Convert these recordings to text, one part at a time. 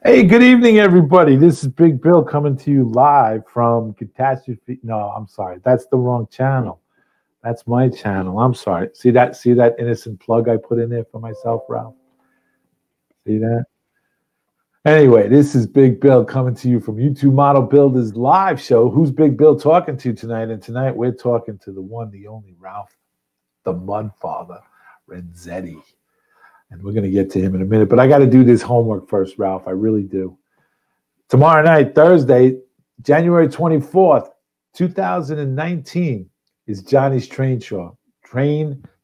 Hey, good evening, everybody. This is Big Bill coming to you live from Catastrophe. No, I'm sorry. That's the wrong channel. That's my channel. I'm sorry. See that? See that innocent plug I put in there for myself, Ralph? See that? Anyway, this is Big Bill coming to you from YouTube Model Builders live show. Who's Big Bill talking to tonight? And tonight we're talking to the one, the only Ralph, the Mud Father, Renzetti. And we're going to get to him in a minute. But I got to do this homework first, Ralph. I really do. Tomorrow night, Thursday, January 24th, 2019, is Johnny's Train Show.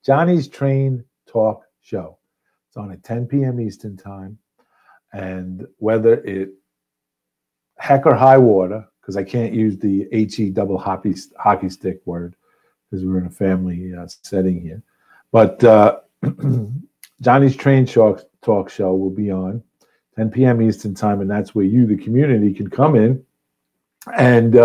Johnny's Train Talk Show. It's on at 10 p.m. Eastern Time. And whether it heck or high water, because I can't use the HE double hockey stick word because we're in a family setting here. But Johnny's Train Talk Show will be on 10 p.m. Eastern Time, and that's where you, the community, can come in and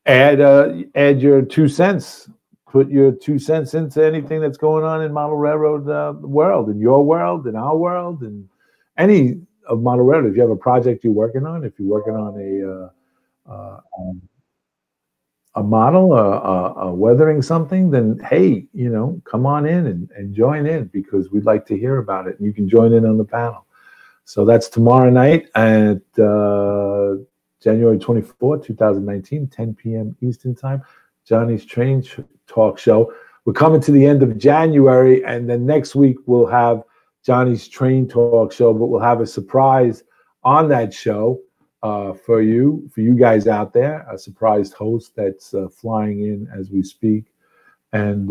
add your 2 cents. Put your 2 cents into anything that's going on in Model Railroad world, in your world, in our world, and any of Model Railroad. If you have a project you're working on, if you're working on a model, weathering something, then hey, come on in and join in because we'd like to hear about it. And you can join in on the panel. So that's tomorrow night at January 24th, 2019, 10 p.m. Eastern Time, Johnny's Train Talk Show. We're coming to the end of January, and then next week we'll have Johnny's Train Talk Show, but we'll have a surprise on that show for you guys out there, a surprised host that's flying in as we speak and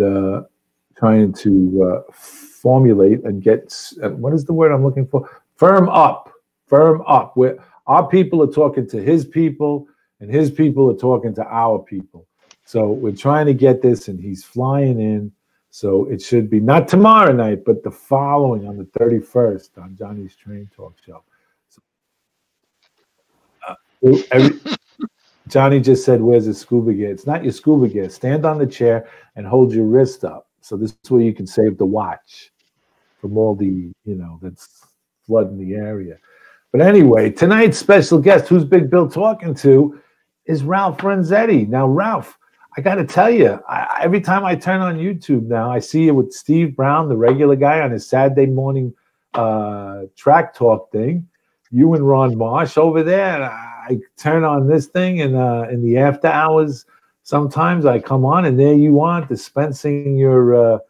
trying to formulate and get, what is the word I'm looking for? Firm up. Where our people are talking to his people and his people are talking to our people. So we're trying to get this, and he's flying in. So it should be not tomorrow night, but the following on the 31st on Johnny's Train Talk Show. Johnny just said, where's his scuba gear? It's not your scuba gear. Stand on the chair and hold your wrist up. So this is where you can save the watch from all the, that's flooding the area. But anyway, tonight's special guest, who's Big Bill talking to, is Ralph Renzetti. Now, Ralph, I got to tell you, every time I turn on YouTube now, I see you with Steve Brown, the regular guy, on his Saturday morning track talk thing. You and Ron Marsh over there. And I turn on this thing, and in the after hours, sometimes I come on, and there you are, dispensing your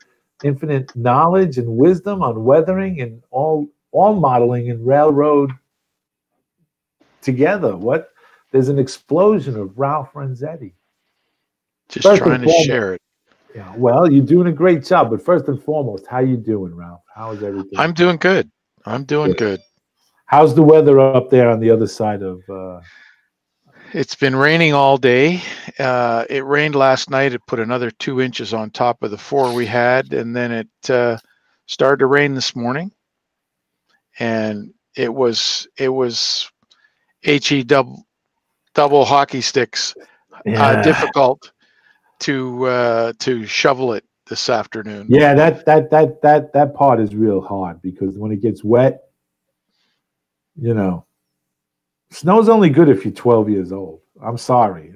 infinite knowledge and wisdom on weathering and all modeling and railroad together. There's an explosion of Ralph Renzetti. Just trying to share it. Yeah, well, you're doing a great job. But first and foremost, how you doing, Ralph? How is everything? I'm doing good. Good. How's the weather up there on the other side of? It's been raining all day. It rained last night. It put another 2 inches on top of the 4 we had, and then it started to rain this morning. And it was HE double hockey sticks, difficult to shovel it this afternoon. Yeah, that part is real hard because when it gets wet, snow's only good if you're 12 years old. I'm sorry,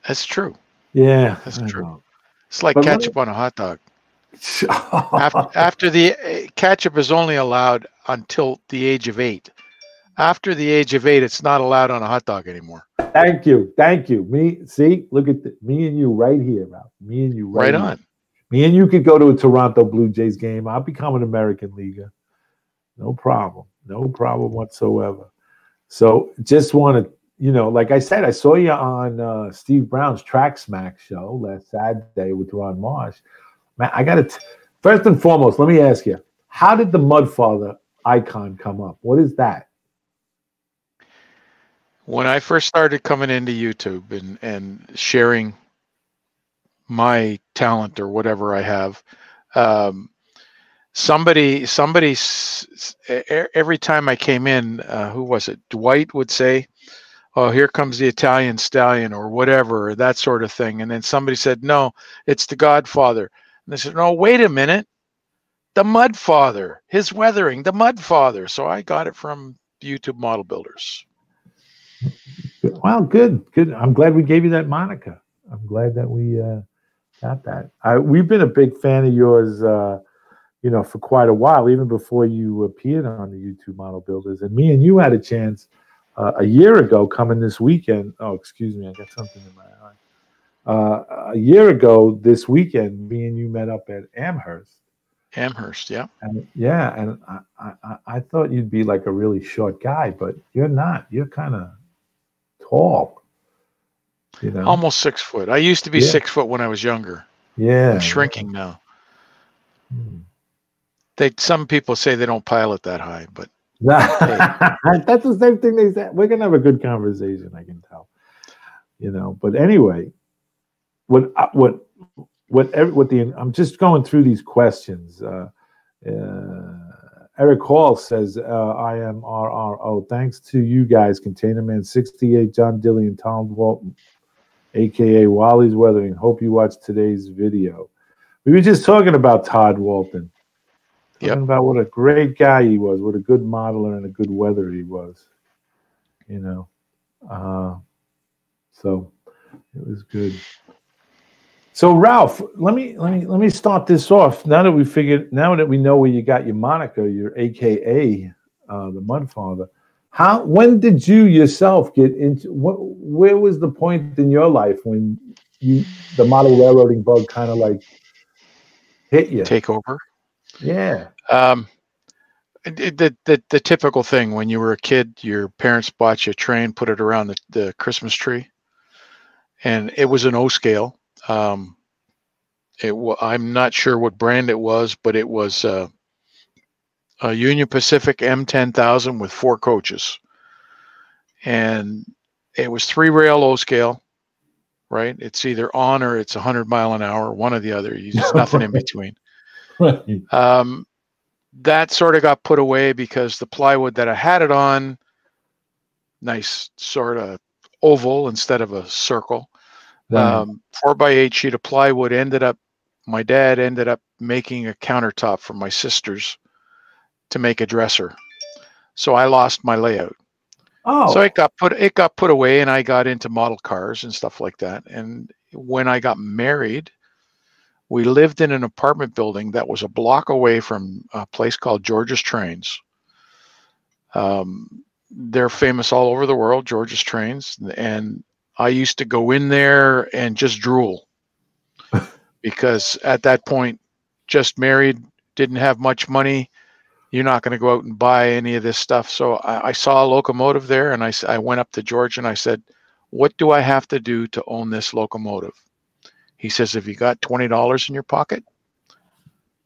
That's true. Yeah, that's true. It's like ketchup on a hot dog. After the ketchup is only allowed until the age of 8. After the age of 8, it's not allowed on a hot dog anymore. Thank you. Look at me and you right here, Ralph. Me and you right on. Me and you could go to a Toronto Blue Jays game. I'll become an American leaguer. No problem whatsoever. So just want to, like I said, I saw you on Steve Brown's Track Smack show last Saturday with Ron Marsh. Man, I got to, first and foremost, let me ask you, how did the Mudfather icon come up? What is that? When I first started coming into YouTube and sharing my talent or whatever I have, somebody every time I came in, who was it? Dwight would say, "Oh, here comes the Italian stallion," or whatever, that sort of thing. And then somebody said, "No, it's the Godfather." And they said, "No, wait a minute. the Mud Father, his weathering, the Mud Father. So I got it from YouTube Model Builders. Well, good. I'm glad we gave you that moniker. I'm glad that we got that. We've been a big fan of yours, for quite a while, even before you appeared on the YouTube Model Builders. And me and you had a chance a year ago coming this weekend. Oh, excuse me, I got something in my eye. A year ago this weekend, me and you met up at Amherst. Amherst, yeah. And I thought you'd be like a really short guy, but you're not. You're kind of tall. Almost 6 foot. I used to be 6 foot when I was younger. Yeah. I'm shrinking now. Some people say they don't pilot that high, but that's the same thing they said. We're gonna have a good conversation, I can tell. But anyway, I'm just going through these questions. Eric Hall says, I am RRO. Thanks to you guys, Container Man 68, John Dillion, Tom Walton, aka Wally's Weathering. Hope you watched today's video. We were just talking about Todd Walton. Talking about what a great guy he was, what a good modeler and a good weather he was. So it was good. So Ralph, let me start this off. Now that we know where you got your moniker, your AKA the Mud Father. When did you yourself get into where was the point in your life when the model railroading bug kind of like hit you? Take over? Yeah. The typical thing when you were a kid, your parents bought you a train, put it around the Christmas tree, and it was an O scale. I'm not sure what brand it was, but it was a Union Pacific M10,000 with 4 coaches, and it was 3 rail O scale. Right? It's either on or it's 100 mile an hour, one or the other. There's nothing in between. Right. That sort of got put away because the plywood that I had it on, nice sort of oval instead of a circle, Right. 4x8 sheet of plywood my dad ended up making a countertop for my sisters to make a dresser. So I lost my layout. Oh. So it got put away, and I got into model cars and stuff like that. And when I got married, we lived in an apartment building that was a block away from a place called George's Trains. They're famous all over the world, George's Trains. And I used to go in there and just drool because at that point, just married, didn't have much money. You're not going to go out and buy any of this stuff. So I saw a locomotive there, and I went up to George and I said, what do I have to do to own this locomotive? He says, have you got $20 in your pocket?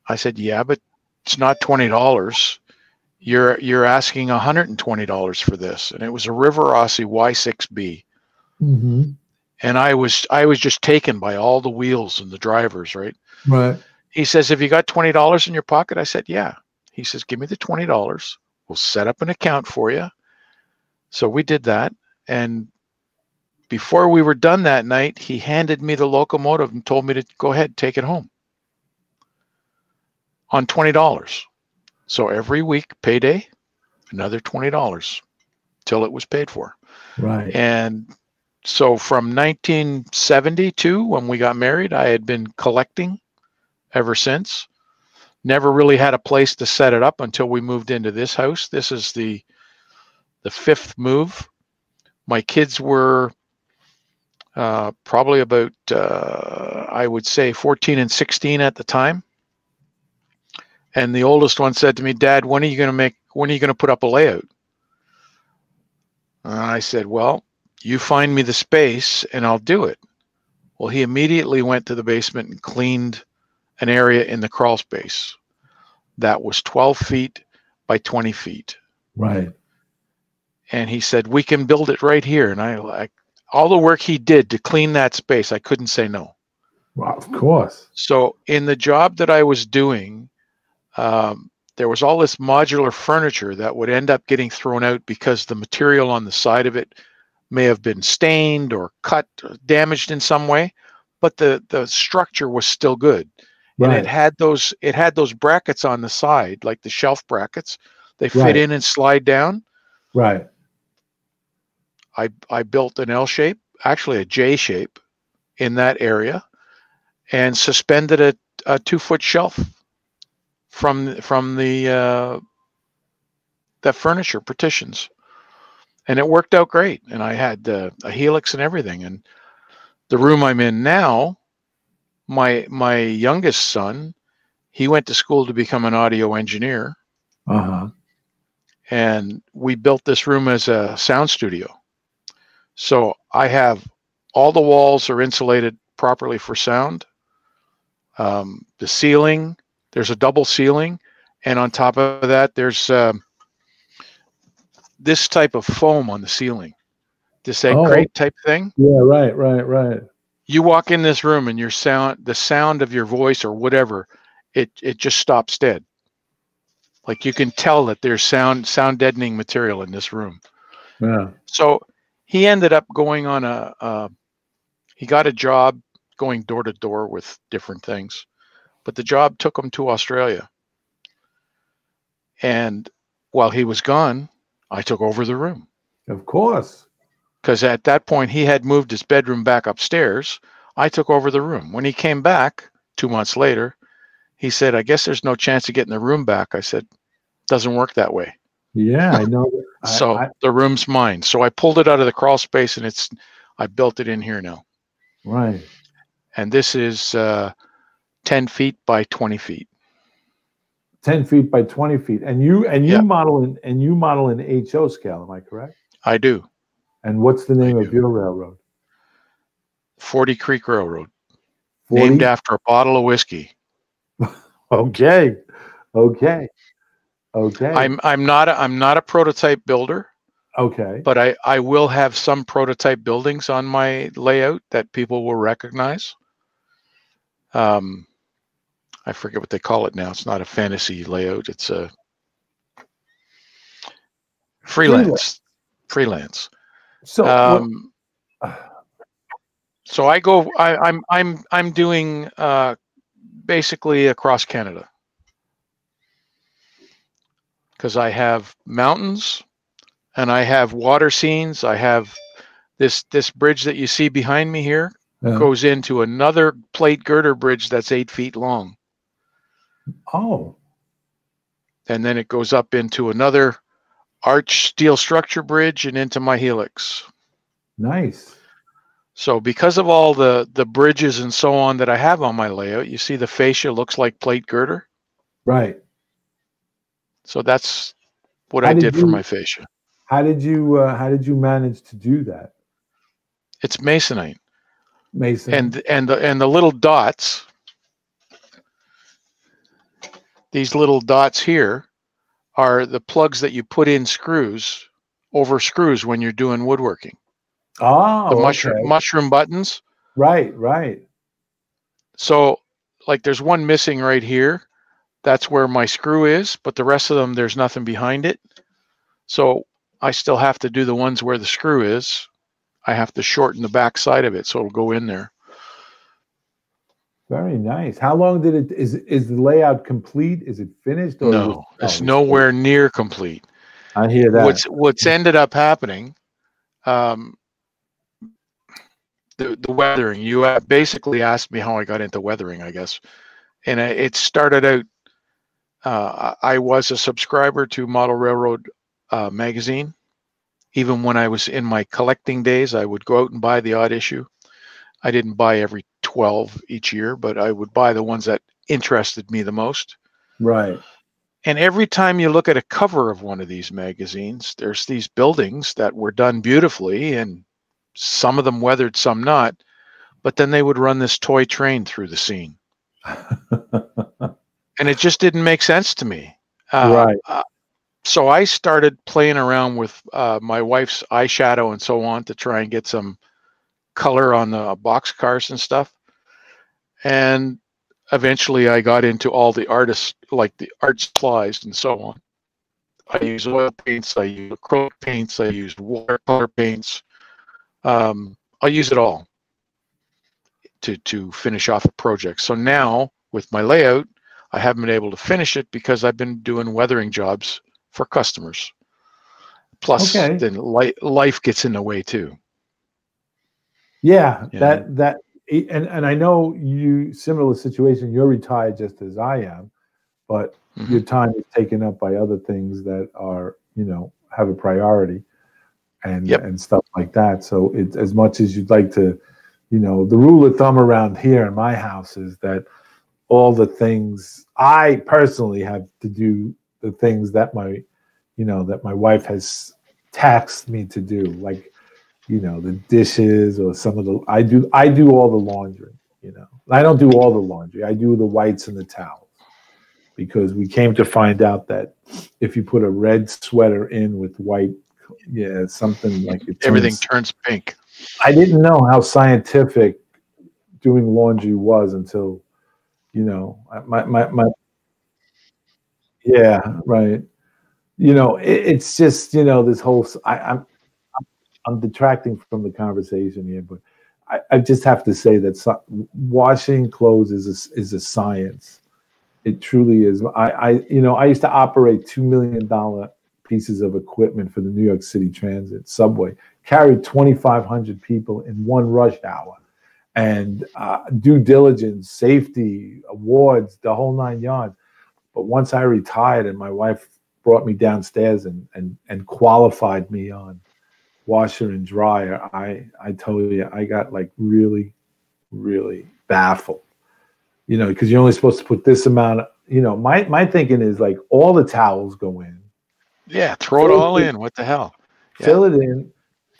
I said, yeah, but it's not $20. You're asking $120 for this. And it was a River Rossi Y6B. Mm-hmm. And I was just taken by all the wheels and the drivers, right? Right. He says, have you got $20 in your pocket? I said, yeah. He says, give me the $20. We'll set up an account for you. So we did that. And before we were done that night, he handed me the locomotive and told me to go ahead, take it home on $20. So every week, payday, another $20 till it was paid for. Right. And so from 1972, when we got married, I had been collecting ever since. Never really had a place to set it up until we moved into this house. This is the 5th move. My kids were probably about, I would say 14 and 16 at the time. And the oldest one said to me, Dad, when are you going to put up a layout? And I said, well, you find me the space and I'll do it. Well, he immediately went to the basement and cleaned an area in the crawl space that was 12 feet by 20 feet. Right. And he said, we can build it right here. And all the work he did to clean that space, I couldn't say no. Well, of course. So in the job that I was doing, there was all this modular furniture that would end up getting thrown out because the material on the side of it may have been stained or cut or damaged in some way, but the structure was still good. and Right. it had those brackets on the side, like the shelf brackets. They fit Right. in and slide down. Right. I built an L shape, actually a J shape in that area, and suspended a 2-foot shelf from the furniture partitions, and it worked out great. And I had a helix and everything. And the room I'm in now, my youngest son, he went to school to become an audio engineer, Uh-huh. and we built this room as a sound studio. So I have all the walls are insulated properly for sound. The ceiling, there's a double ceiling, and on top of that, there's this type of foam on the ceiling, this egg Oh, crate type thing. yeah, right, right, right. You walk in this room and the sound of your voice or whatever, it just stops dead. Like you can tell that there's sound deadening material in this room. Yeah. So he ended up going on he got a job going door to door with different things, but the job took him to Australia. And while he was gone, I took over the room. Of course. Because at that point he had moved his bedroom back upstairs. I took over the room. When he came back 2 months later, he said, "I guess there's no chance of getting the room back." I said, "Doesn't work that way." Yeah, I know. So the room's mine. So I pulled it out of the crawl space, and I built it in here now. Right. And this is 10 feet by 20 feet. 10 feet by 20 feet. And you Yeah. model in HO scale, am I correct? I do. And what's the name of your railroad? 40 Creek Railroad. 40? Named after a bottle of whiskey. Okay. Okay. Okay. I'm not a prototype builder. Okay. But I will have some prototype buildings on my layout that people will recognize. I forget what they call it now. It's not a fantasy layout. It's a freelance. So so I'm doing basically across Canada, because I have mountains and I have water scenes. I have this bridge that you see behind me here goes into another plate girder bridge that's 8 feet long. Oh. And then it goes up into another arch steel structure bridge and into my helix. Nice. So because of all the bridges and so on that I have on my layout, you see the fascia looks like plate girder. Right. So that's what I did for my fascia. How did you manage to do that? It's masonite. Mason. And the little dots, these little dots here, are the plugs that you put in screws over screws when you're doing woodworking. Oh, The mushroom buttons. Right, right. So like there's one missing right here. That's where my screw is, but the rest of them, there's nothing behind it. So I still have to do the ones where the screw is. I have to shorten the back side of it so it'll go in there. Very nice. How long did it, is the layout complete? Is it finished? Or no, it's nowhere near complete. I hear that. What's ended up happening, the weathering, you basically asked me how I got into weathering, I guess. And it started out, I was a subscriber to Model Railroad magazine. Even when I was in my collecting days, I would go out and buy the odd issue. I didn't buy every 12 each year, but I would buy the ones that interested me the most. Right. And every time you look at a cover of one of these magazines, there's these buildings that were done beautifully, and some of them weathered, some not. But then they would run this toy train through the scene. And it just didn't make sense to me. Right. So I started playing around with my wife's eyeshadow and so on to try and get some color on the box cars and stuff. And eventually I got into all the artists, like the art supplies and so on. I use oil paints, I use acrylic paints, I use watercolor paints. I use it all to finish off a project. So now with my layout, I haven't been able to finish it because I've been doing weathering jobs for customers. Plus, Okay. then life gets in the way too. Yeah, Yeah. and I know you, similar situation, you're retired just as I am, but your time is taken up by other things that are, have a priority and stuff like that. So it's as much as you'd like to, the rule of thumb around here in my house is that all the things I personally have to do, the things that my wife has taxed me to do, like, the dishes or some of the, I do all the laundry, I don't do all the laundry. I do the whites and the towels, because we came to find out that if you put a red sweater in with white, something like everything turns pink. I didn't know how scientific doing laundry was until, my yeah, right. It's just, this whole, I'm detracting from the conversation here, but I just have to say that washing clothes is a science. It truly is. I used to operate $2 million pieces of equipment for the New York City Transit subway, carried 2,500 people in one rush hour, and due diligence, safety, awards, the whole 9 yards. But once I retired and my wife brought me downstairs and qualified me on washer and dryer, I told you, I got like really, really baffled, because you're only supposed to put this amount of, my thinking is like all the towels go in. Yeah, throw it all in. What the hell? Fill it in,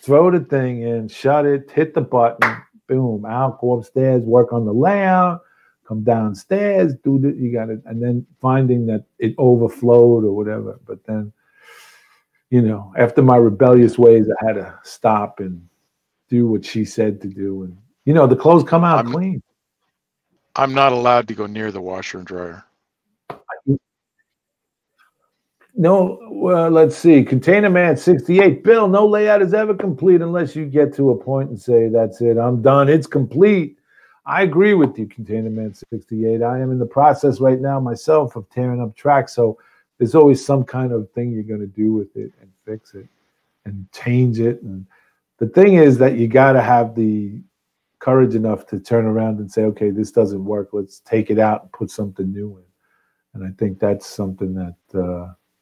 throw the thing in, shut it, hit the button, boom, out, go upstairs, work on the layout, come downstairs, you got it, and then finding that it overflowed or whatever. But then, after my rebellious ways, I had to stop and do what she said to do, and the clothes come out clean. I'm not allowed to go near the washer and dryer. No, well, let's see. Container Man 68. Bill, no layout is ever complete unless you get to a point and say, that's it, I'm done, it's complete. I agree with you, Container Man 68. I am in the process right now myself of tearing up tracks. So there's always some kind of thing you're going to do with it and fix it and change it. And the thing is that you got to have the courage enough to turn around and say, okay, this doesn't work. Let's take it out and put something new in. And I think that's something that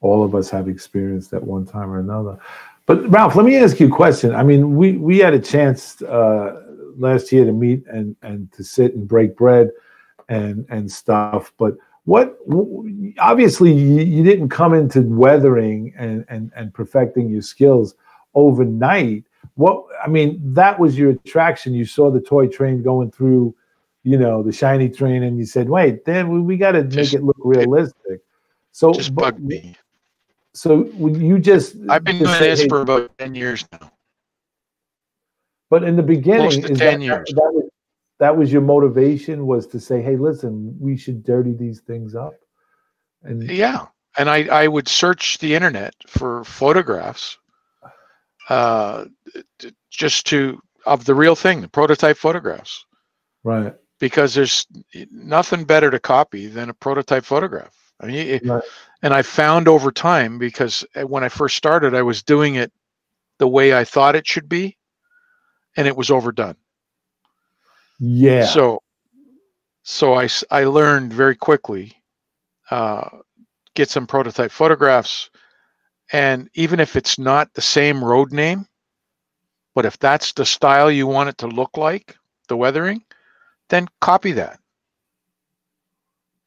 all of us have experienced at one time or another. But Ralph, let me ask you a question. I mean, we had a chance last year to meet and to sit and break bread and stuff. But obviously you didn't come into weathering and perfecting your skills overnight. That was your attraction. You saw the toy train going through, the shiny train, and you said, wait, then we got to make it look realistic. So just bugged me. So when you I've been doing this for about 10 years now. But in the beginning, close to 10 years. That was your motivation, was to say, hey, listen, we should dirty these things up. And yeah. And I would search the internet for photographs just of the real thing, the prototype photographs. Right. Because there's nothing better to copy than a prototype photograph. I mean, right. And I found over time, because when I first started, I was doing it the way I thought it should be, and it was overdone. Yeah. So I learned very quickly, get some prototype photographs, and even if it's not the same road name, but if that's the style you want it to look like, the weathering, then copy that.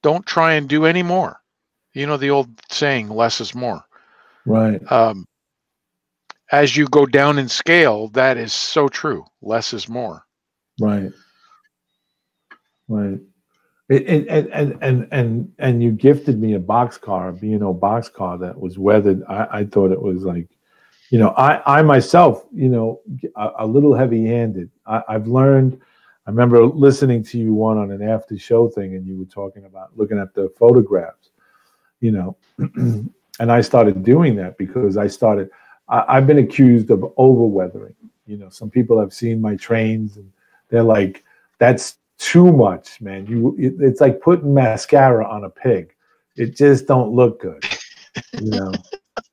Don't try and do any more. The old saying, less is more. Right. As you go down in scale, that is so true. Less is more. Right. Right. And you gifted me a boxcar, a B&O boxcar that was weathered. I thought it was like, I myself, a little heavy-handed. I've learned. I remember listening to you on an after show thing, and you were talking about looking at the photographs, and I started doing that because I've been accused of over weathering. Some people have seen my trains and they're like, that's too much, man. It's like putting mascara on a pig. It just don't look good, you know.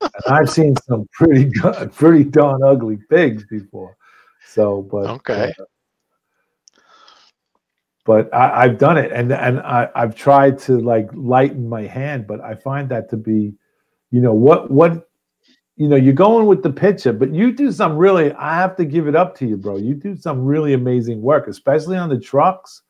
And I've seen some pretty good, pretty darn ugly pigs before. So, Okay. but I've done it, and I've tried to like lighten my hand, but I find that to be, what you're going with the picture, but you do some really. I have to give it up to you, bro. You do some really amazing work, especially on the trucks,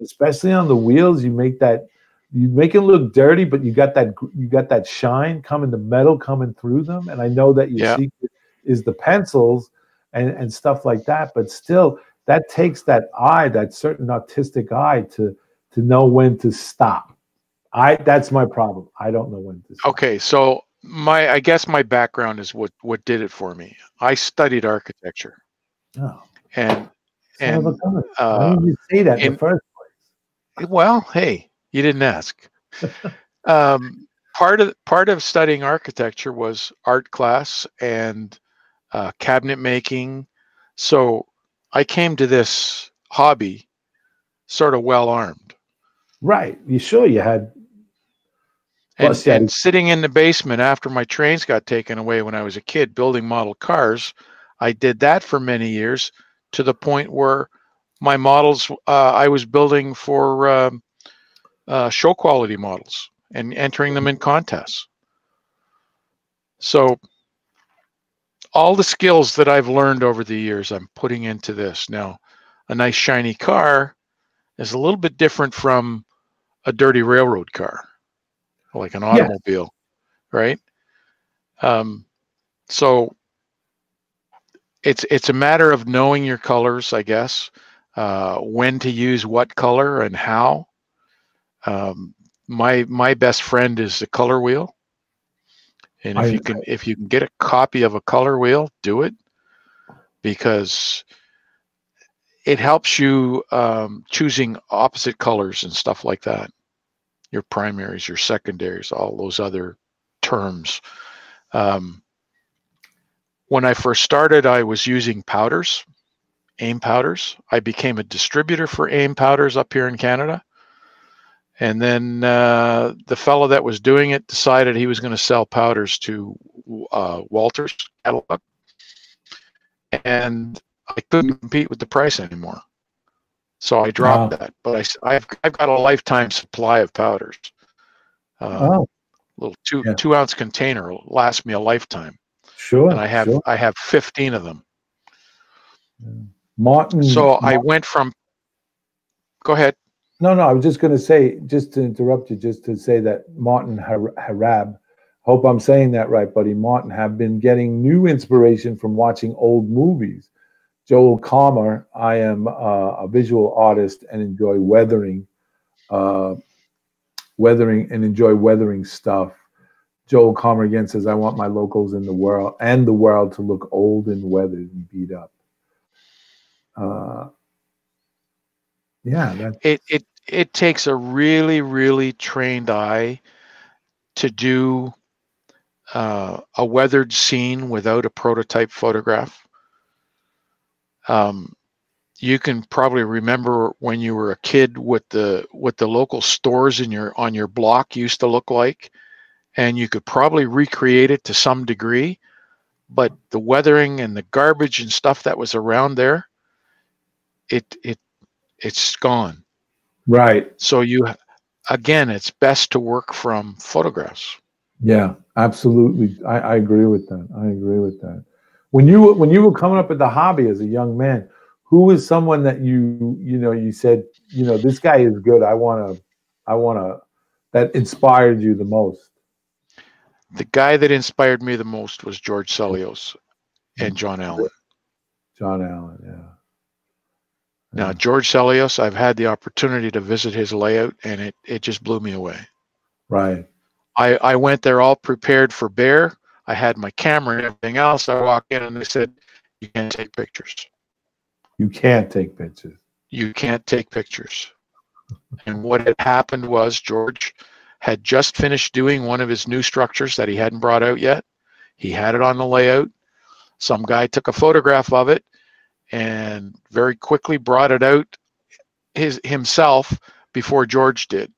especially on the wheels. You make it look dirty, but you got that shine coming, the metal coming through them. And I know that your secret is the pencils and stuff like that, but still that takes that eye, that certain artistic eye to know when to stop. That's my problem. I don't know when to stop. Okay, so I guess my background is what did it for me. I studied architecture. Oh. And why didn't you say that in the first place? Well, hey, you didn't ask. Part of studying architecture was art class and cabinet making. So I came to this hobby sort of well armed. Right. You sure you had? And sitting in the basement after my trains got taken away when I was a kid building model cars, I did that for many years to the point where my models I was building for show quality models and entering them in contests. So all the skills that I've learned over the years, I'm putting into this. Now, a nice shiny car is a little bit different from a dirty railroad car, like an automobile, right? So it's a matter of knowing your colors, I guess, when to use what color and how. My best friend is the color wheel, and if you can get a copy of a color wheel, do it, because it helps you choosing opposite colors and stuff like that. Your primaries, your secondaries, all those other terms. When I first started, I was using powders, AIM powders. I became a distributor for AIM powders up here in Canada. And then the fellow that was doing it decided he was going to sell powders to Walter's catalog. And I couldn't compete with the price anymore. So I dropped that. But I've got a lifetime supply of powders. Little 2 ounce container will last me a lifetime. Sure. And I have 15 of them. Martin. So I went from. Go ahead. No, I was just going to say, just to interrupt you, just to say that Martin Harab, hope I'm saying that right, buddy. Martin have been getting new inspiration from watching old movies. Joel Calmer, I am a visual artist and enjoy weathering stuff. Joel Calmer again says, I want my locals in the world to look old and weathered and beat up. It takes a really, really trained eye to do a weathered scene without a prototype photograph. You can probably remember when you were a kid what the local stores on your block used to look like, and you could probably recreate it to some degree, but the weathering and the garbage and stuff that was around there, it's gone. Right. So it's best to work from photographs. Yeah, absolutely. I agree with that. When you were coming up with the hobby as a young man, who was someone that you said, this guy is good. I wanna that inspired you the most? The guy that inspired me the most was George Sellios and John Allen. John Allen, yeah. Now, George Sellios, I've had the opportunity to visit his layout, and it just blew me away. Right. I went there all prepared for bear. I had my camera and everything else. I walked in, and they said, you can't take pictures. You can't take pictures. You can't take pictures. And what had happened was George had just finished doing one of his new structures that he hadn't brought out yet. He had it on the layout. Some guy took a photograph of it and very quickly brought it out himself before George did.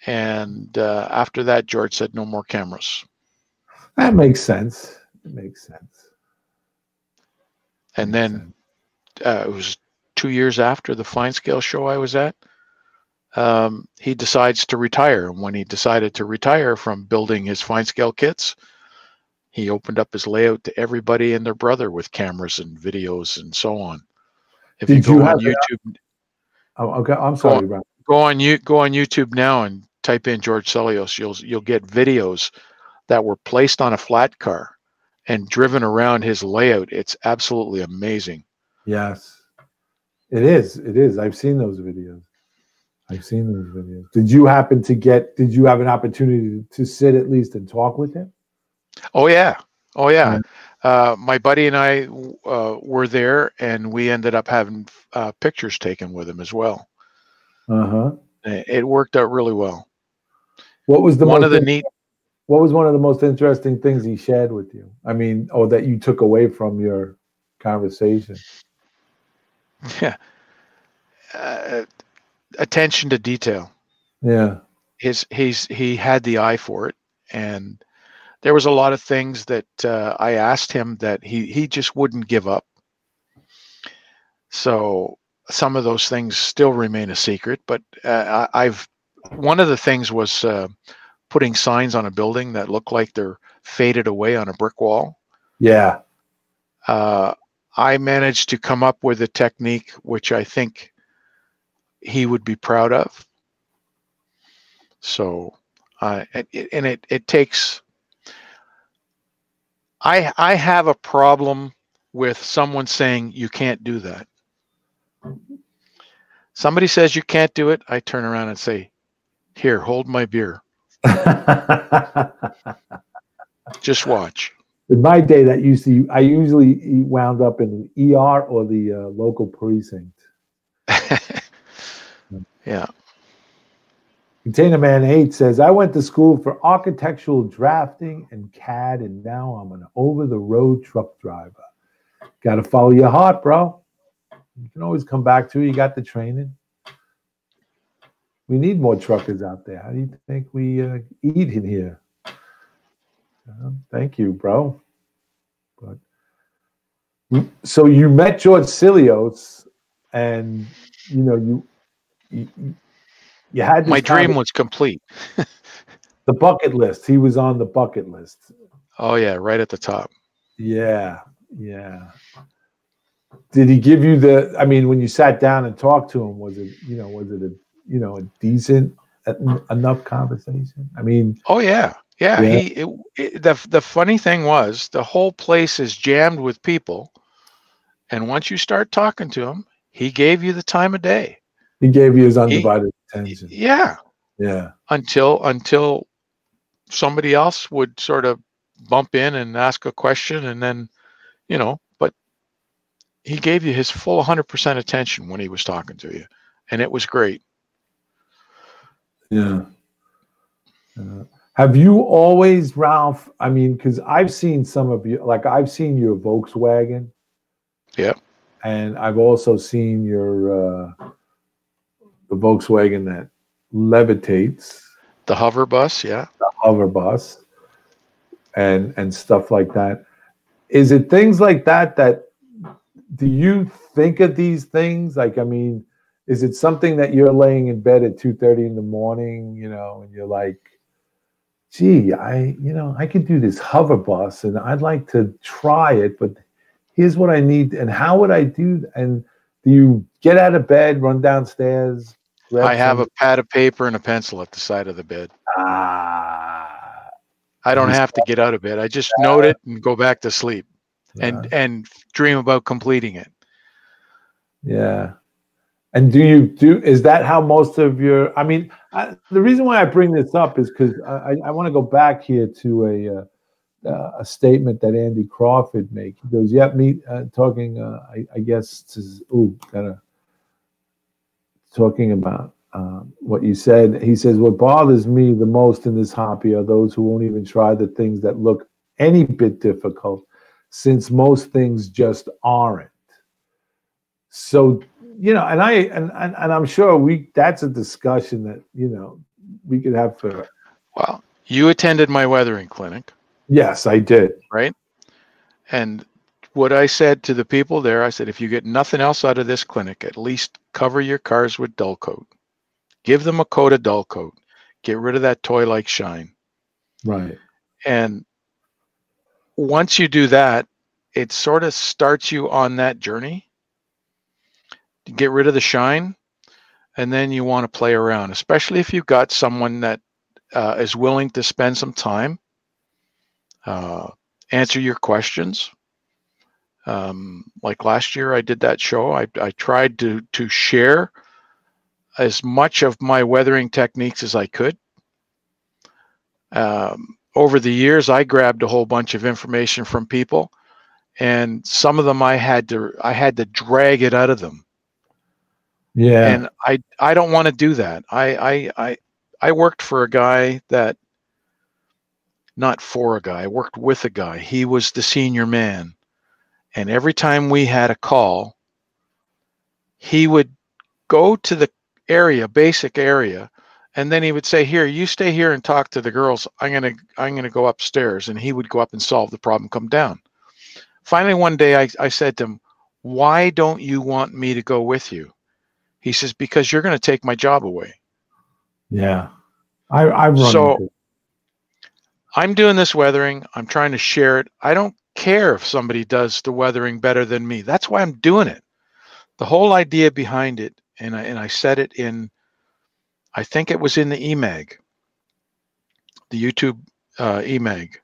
And after that, George said no more cameras. That makes sense. It makes sense. And then it was 2 years after the fine scale show I was at. He decides to retire. And when he decided to retire from building his fine scale kits, he opened up his layout to everybody and their brother with cameras and videos and so on. If you go on YouTube, okay, I'm sorry, Brian. Go on YouTube now and type in George Celios. You'll get videos that were placed on a flat car and driven around his layout. It's absolutely amazing. Yes, it is. It is. I've seen those videos. Did you have an opportunity to sit at least and talk with him? Oh yeah. My buddy and I were there, and we ended up having pictures taken with him as well. It worked out really well. What was one of the most interesting things he shared with you? I mean, or that you took away from your conversation? Yeah. Attention to detail. Yeah. He had the eye for it, and there was a lot of things that I asked him that he just wouldn't give up. So some of those things still remain a secret, but one of the things was putting signs on a building that look like they're faded away on a brick wall. Yeah. I managed to come up with a technique which I think he would be proud of. So, it takes. I have a problem with someone saying you can't do that. Somebody says you can't do it, I turn around and say, "Here, hold my beer. Just watch." In my day, I usually wound up in the ER or the local precinct. Yeah. Container Man 8 says, I went to school for architectural drafting and CAD, and now I'm an over-the-road truck driver. Got to follow your heart, bro. You can always come back to it. You got the training. We need more truckers out there. How do you think we eat in here? Thank you, bro. But so you met George Celios, and you had my dream was complete. The bucket list. He was on the bucket list. Oh yeah, right at the top. Yeah. Did he give you when you sat down and talked to him, was it a decent enough conversation? I mean, oh yeah. The funny thing was, the whole place is jammed with people, and once you start talking to him, he gave you the time of day. He gave you his undivided attention. Yeah. Until somebody else would sort of bump in and ask a question, and then, but he gave you his full 100% attention when he was talking to you, and it was great. Yeah. Have you always, Ralph? I mean, because I've seen some of you, like I've seen your Volkswagen. Yeah. And I've also seen your the Volkswagen that levitates. The hover bus, yeah. The hover bus and stuff like that. Is it things like that do you think of these things? Like, I mean, is it something that you're laying in bed at 2:30 in the morning, and you're like, gee, I could do this hover bus and I'd like to try it, but here's what I need. And how would I do? And do you get out of bed, run downstairs? I have a pad of paper and a pencil at the side of the bed. I don't have to get out of bed. I just note it and go back to sleep and dream about completing it. Yeah. And is that how most of your, the reason why I bring this up is because I want to go back here to a statement that Andy Crawford made. He goes, talking, I guess, talking about what you said. He says, what bothers me the most in this hobby are those who won't even try the things that look any bit difficult, since most things just aren't. So you know, and I'm sure that's a discussion that, you know, we could have for. Well, you attended my weathering clinic. Yes, I did. Right. And what I said to the people there, I said, if you get nothing else out of this clinic, at least cover your cars with dull coat. Give them a coat of dull coat. Get rid of that toy-like shine. Right. And once you do that, it sort of starts you on that journey to get rid of the shine. And then you want to play around, especially if you've got someone that is willing to spend some time, answer your questions. Like last year, I did that show. I tried to share as much of my weathering techniques as I could. Over the years, I grabbed a whole bunch of information from people, and some of them I had to drag it out of them. Yeah. And I don't want to do that. I worked for a guy that, not for a guy, I worked with a guy. He was the senior man. And every time we had a call, he would go to the area, basic area, and then he would say, here, you stay here and talk to the girls. I'm gonna go upstairs. And he would go up and solve the problem, come down. Finally, one day I said to him, why don't you want me to go with you? He says, because you're going to take my job away. Yeah. I've run so into it. I'm doing this weathering. I'm trying to share it. I don't care if somebody does the weathering better than me. That's why I'm doing it. The whole idea behind it, and I said it in, I think it was in the eMag, the YouTube eMag.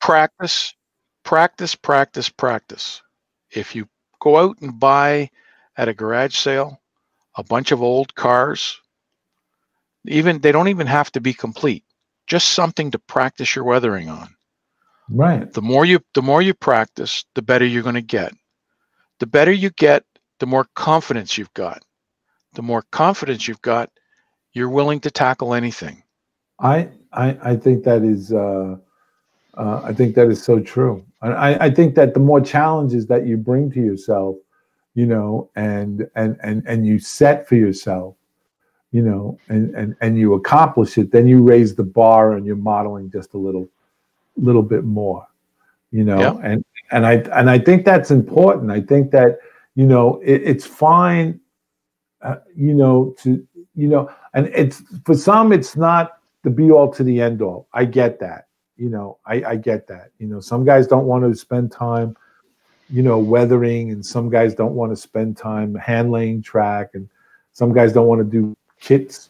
Practice, practice, practice, practice. If you go out and buy at a garage sale a bunch of old cars, they don't even have to be complete, just something to practice your weathering on. Right. The more you practice, the better you're going to get. The better you get, the more confidence you've got. The more confidence you've got, you're willing to tackle anything. I think that is I think that is so true. I think that the more challenges that you bring to yourself, you know, and you set for yourself, you know, and you accomplish it, then you raise the bar and you're modeling just a little bit more, you know. Yep. And I think that's important. I think that, you know, it's fine, you know, and it's, for some, it's not the be all to the end all. I get that. You know, I get that. You know, some guys don't want to spend time, you know, weathering, and some guys don't want to spend time hand laying track, and some guys don't want to do kit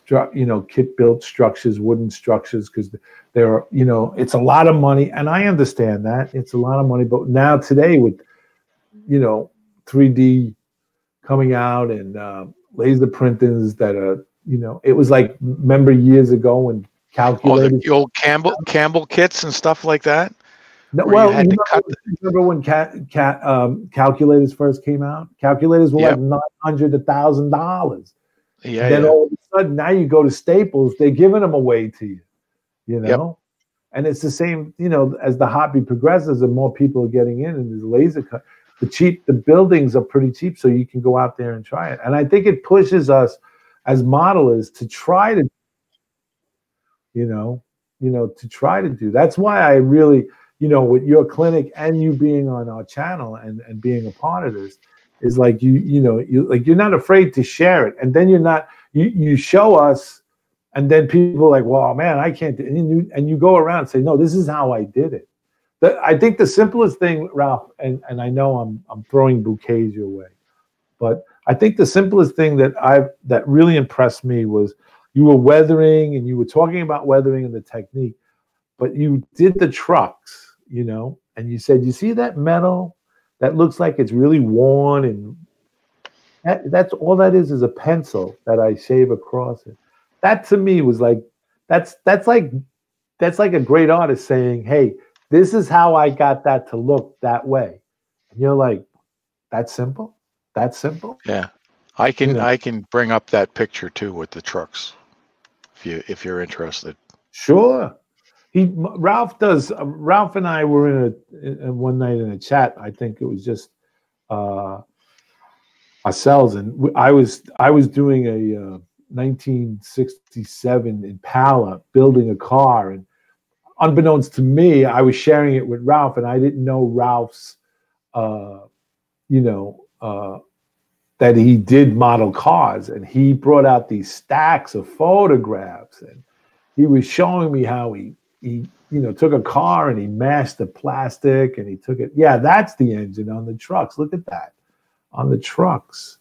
built structures, wooden structures, because they're, you know, it's a lot of money, and I understand that it's a lot of money. But now today, with, you know, 3D coming out and laser printings that are, you know, it was like, remember years ago when calculators, the old Campbell kits and stuff like that. No, well, remember when calculators first came out? Calculators were like $900 to $1,000. Yeah. Then all of a sudden, now you go to Staples, they're giving them away to you. You know, yep. And it's the same. You know, as the hobby progresses and more people are getting in, and there's laser cut. The buildings are pretty cheap, so you can go out there and try it. And I think it pushes us as modelers to try to, to try to do. That's why I really, you know, with your clinic and you being on our channel and being a part of this, is like you're not afraid to share it, and then you show us, and then people are like, well, man, I can't do it. And you go around and say, no, this is how I did it. I think the simplest thing, Ralph, and I know I'm throwing bouquets your way, but I think the simplest thing that really impressed me was you were weathering, and you were talking about weathering and the technique, but you did the trucks, you know, and you said, you see that metal that looks like it's really worn, and that's all that is a pencil that I shave across it. That to me was like, that's like a great artist saying, hey, this is how I got that to look that way. And you're like, that's simple? That's simple? Yeah. I can bring up that picture too with the trucks if you're interested. Sure. Ralph and I were in one night in a chat. I think it was just ourselves, and I was doing a 1967 Impala, building a car, and unbeknownst to me, I was sharing it with Ralph, and I didn't know Ralph's, you know, that he did model cars, and he brought out these stacks of photographs, and he was showing me how he took a car and he mashed the plastic and he took it. Yeah, that's the engine on the trucks. Look at that on the trucks.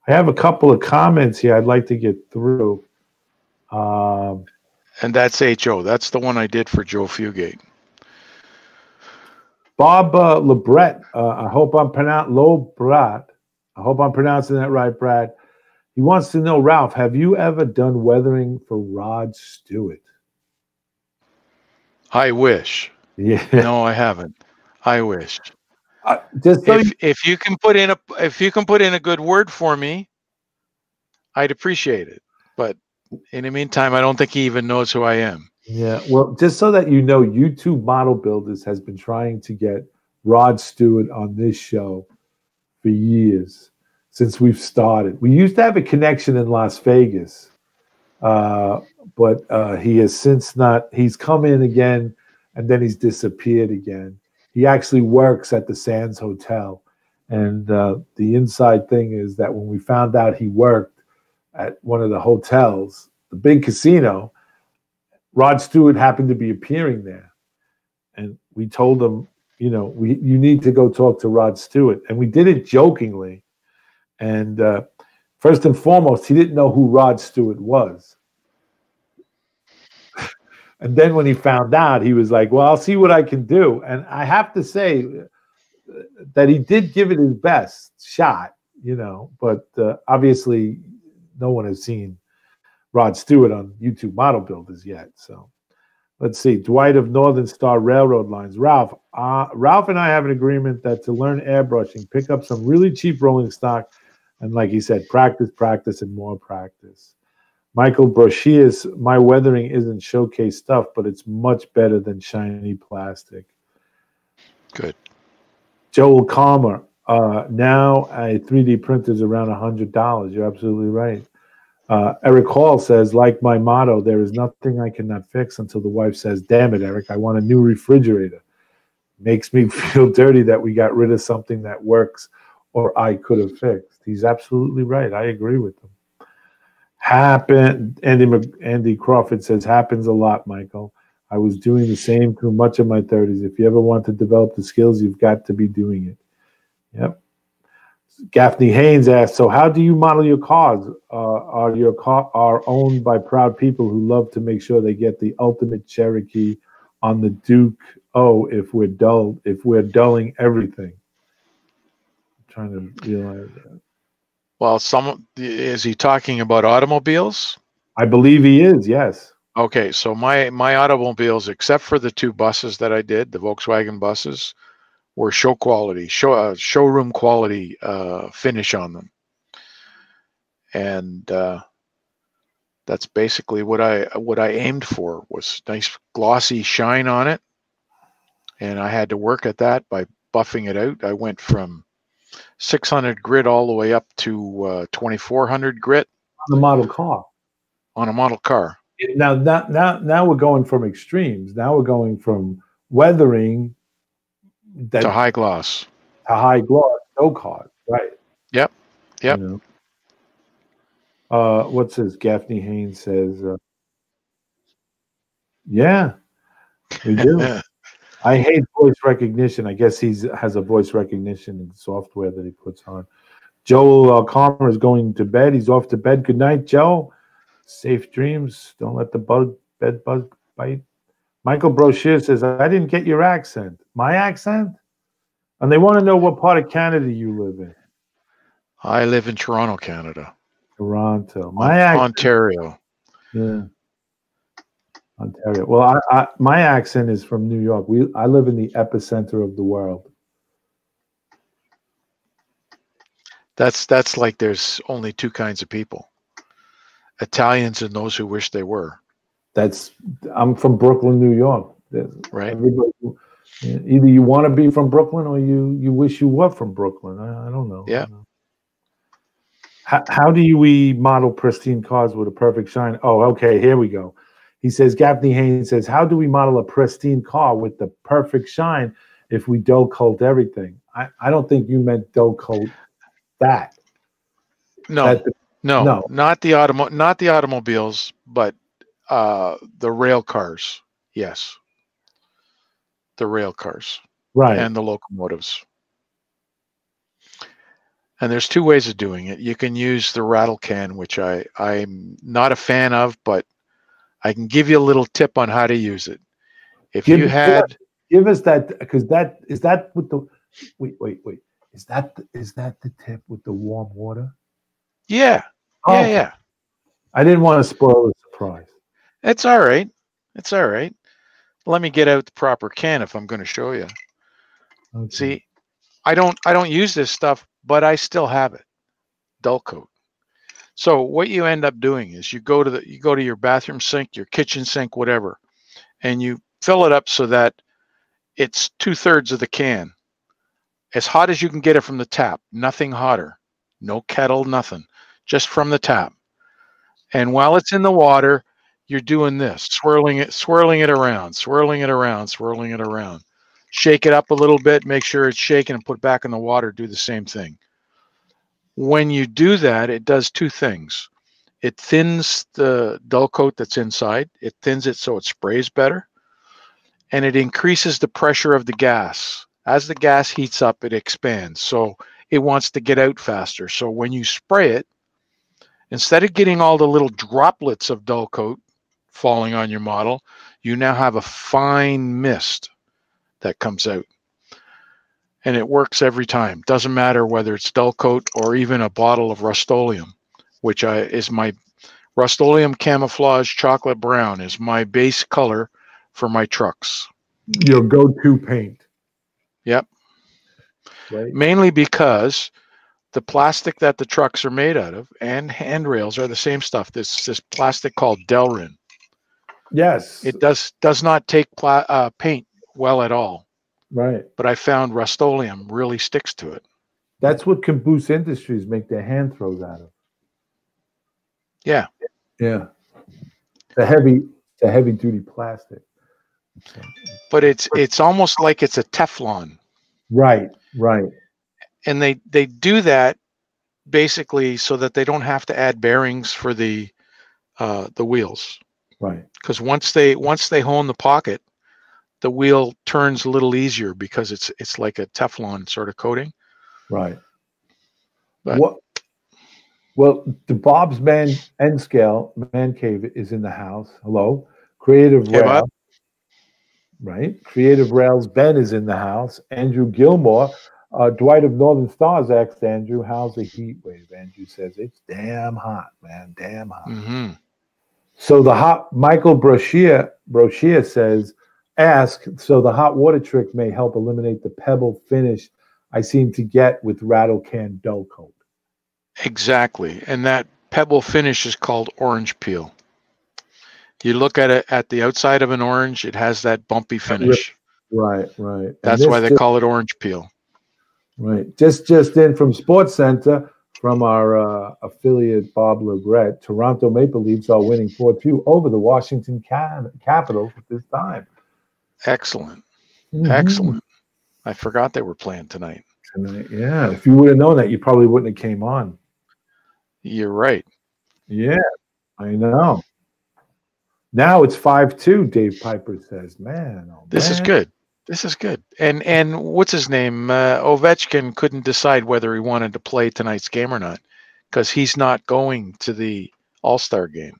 I have a couple of comments here I'd like to get through. And that's HO. That's the one I did for Joe Fugate. Bob Lebret, I hope I'm pronouncing that right, Brad. He wants to know, Ralph, have you ever done weathering for Rod Stewart? I wish. Yeah. No, I haven't. I wish. Just so if you can put in a good word for me, I'd appreciate it. But in the meantime, I don't think he even knows who I am. Yeah, well, just so that you know, YouTube Model Builders has been trying to get Rod Stewart on this show for years, since we've started. We used to have a connection in Las Vegas, but he has since not. He's come in again, and then he's disappeared again. He actually works at the Sands Hotel, and the inside thing is that when we found out he worked at one of the hotels, the big casino, Rod Stewart happened to be appearing there, and we told him, you need to go talk to Rod Stewart, and we did it jokingly. And first and foremost, he didn't know who Rod Stewart was. And then when he found out, he was like, well, I'll see what I can do. And I have to say that he did give it his best shot, but obviously no one has seen Rod Stewart on YouTube Model Builders yet. So let's see. Dwight of Northern Star Railroad Lines. Ralph and I have an agreement that to learn airbrushing, pick up some really cheap rolling stock, and like he said, practice, and more practice. Michael Broshias, my weathering isn't showcase stuff, but it's much better than shiny plastic. Good. Joel Calmer, now a 3D printer is around $100. You're absolutely right. Eric Hall says, like my motto, there is nothing I cannot fix until the wife says, damn it, Eric, I want a new refrigerator. Makes me feel dirty that we got rid of something that works or I could have fixed. He's absolutely right. I agree with him. Andy Crawford says, happens a lot, Michael. I was doing the same through much of my 30s. If you ever want to develop the skills, you've got to be doing it. Yep. Gaffney Haynes asks, so how do you model your cars? Are your car owned by proud people who love to make sure they get the ultimate Cherokee on the Duke? Oh, if we're dulling everything. I'm trying to realize that. Well, is he talking about automobiles? I believe he is, yes. Okay, so my automobiles, except for the two buses that I did, the Volkswagen buses, were showroom quality finish on them, and that's basically what I aimed for, was nice glossy shine on it, and I had to work at that by buffing it out. I went from 600 grit all the way up to 2400 grit on a model car. On a model car. Now we're going from extremes. Now we're going from weathering to high gloss. To high gloss, no card, right? Yep. What's this? Gaffney Haynes says, yeah, we do. I hate voice recognition. I guess he has a voice recognition software that he puts on. Joel Calmer is going to bed. He's off to bed. Good night, Joe. Safe dreams. Don't let the bed bug bite. Michael Broshier says, I didn't get your accent. My accent? And they want to know what part of Canada you live in. I live in Toronto, Canada. Toronto. Ontario. Yeah. Ontario. Well, my accent is from New York. I live in the epicenter of the world. That's like there's only two kinds of people: Italians and those who wish they were. I'm from Brooklyn, New York. Right. Either you want to be from Brooklyn or you wish you were from Brooklyn. I don't know. Yeah. How do we model pristine cars with a perfect shine? Oh, okay, here we go. He says, Gaffney Haynes says, how do we model a pristine car with the perfect shine if we dull coat everything? I don't think you meant dull coat that. No, No. not the automobiles, but the rail cars. Yes, the rail cars Right. and the locomotives. And there's two ways of doing it. You can use the rattle can, which I'm not a fan of, but I can give you a little tip on how to use it. If you had, give us that, because that is that with the wait. Is that the tip with the warm water? Yeah. Oh, okay. Yeah. I didn't want to spoil the surprise. It's all right. It's all right. Let me get out the proper can if I'm going to show you. Okay. See, I don't use this stuff, but I still have it. Dull coat. So what you end up doing is you go to your bathroom sink, your kitchen sink, whatever, and you fill it up so that it's 2/3 of the can. As hot as you can get it from the tap, nothing hotter. No kettle, nothing. Just from the tap. And while it's in the water, you're doing this, swirling it around, swirling it around, swirling it around. Shake it up a little bit, make sure it's shaken, and put it back in the water, do the same thing. When you do that, it does two things. It thins the dull coat that's inside. It thins it so it sprays better. And it increases the pressure of the gas. As the gas heats up, it expands. So it wants to get out faster. So when you spray it, instead of getting all the little droplets of dull coat falling on your model, you now have a fine mist that comes out. And it works every time. Doesn't matter whether it's dull coat or even a bottle of Rust-Oleum, which is my Rust-Oleum Camouflage Chocolate Brown is my base color for my trucks. Your go-to paint. Yep. Right. Mainly because the plastic that the trucks are made out of and handrails are the same stuff. This plastic called Delrin. Yes. It does not take paint well at all. Right. But I found Rust-Oleum really sticks to it. That's what Caboose Industries make their hand throws out of. Yeah. Yeah. The heavy duty plastic. But it's almost like it's a Teflon. Right. And they do that basically so that they don't have to add bearings for the wheels. Right. Because once they hone the pocket, the wheel turns a little easier because it's like a Teflon sort of coating. Right. But, well, the Bob's Man Cave is in the house. Hello. Creative Rail. Right. Creative Rails Ben is in the house. Andrew Gilmore. Dwight of Northern Stars asked Andrew, how's the heat wave? Andrew says, it's damn hot, man. Damn hot. Mm-hmm. So Michael Brochier says, so the hot water trick may help eliminate the pebble finish I seem to get with rattle can dull coat. Exactly. And that pebble finish is called orange peel. You look at it at the outside of an orange, it has that bumpy finish. Right. That's why they call it orange peel. Right. Just in from Sports Center, from our affiliate Bob Legret, Toronto Maple Leafs are winning 4-2 over the Washington Capitals at this time. Excellent. Mm-hmm. Excellent. I forgot they were playing tonight. Yeah. If you would have known that, you probably wouldn't have came on. You're right. Yeah, I know. Now it's 5-2, Dave Piper says. Man, this is good. This is good. And what's his name? Ovechkin couldn't decide whether he wanted to play tonight's game or not because he's not going to the All-Star game.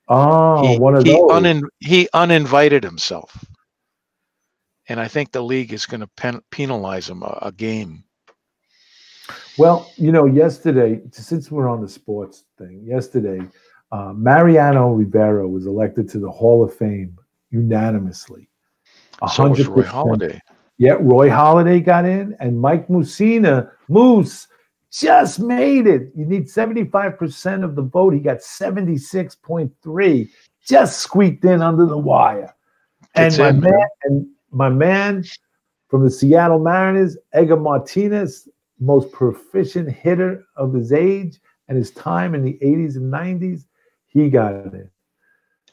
Oh, one of those. He uninvited himself. And I think the league is going to penalize him a game. Well, yesterday, since we're on the sports thing, Mariano Rivera was elected to the Hall of Fame unanimously. 100%. So was Roy Halladay. Yeah, Roy Halladay got in, and Mike Moose just made it. You need 75% of the vote. He got 76.3, just squeaked in under the wire. And my man from the Seattle Mariners, Edgar Martinez, most proficient hitter of his age and his time in the 80s and 90s, he got it in.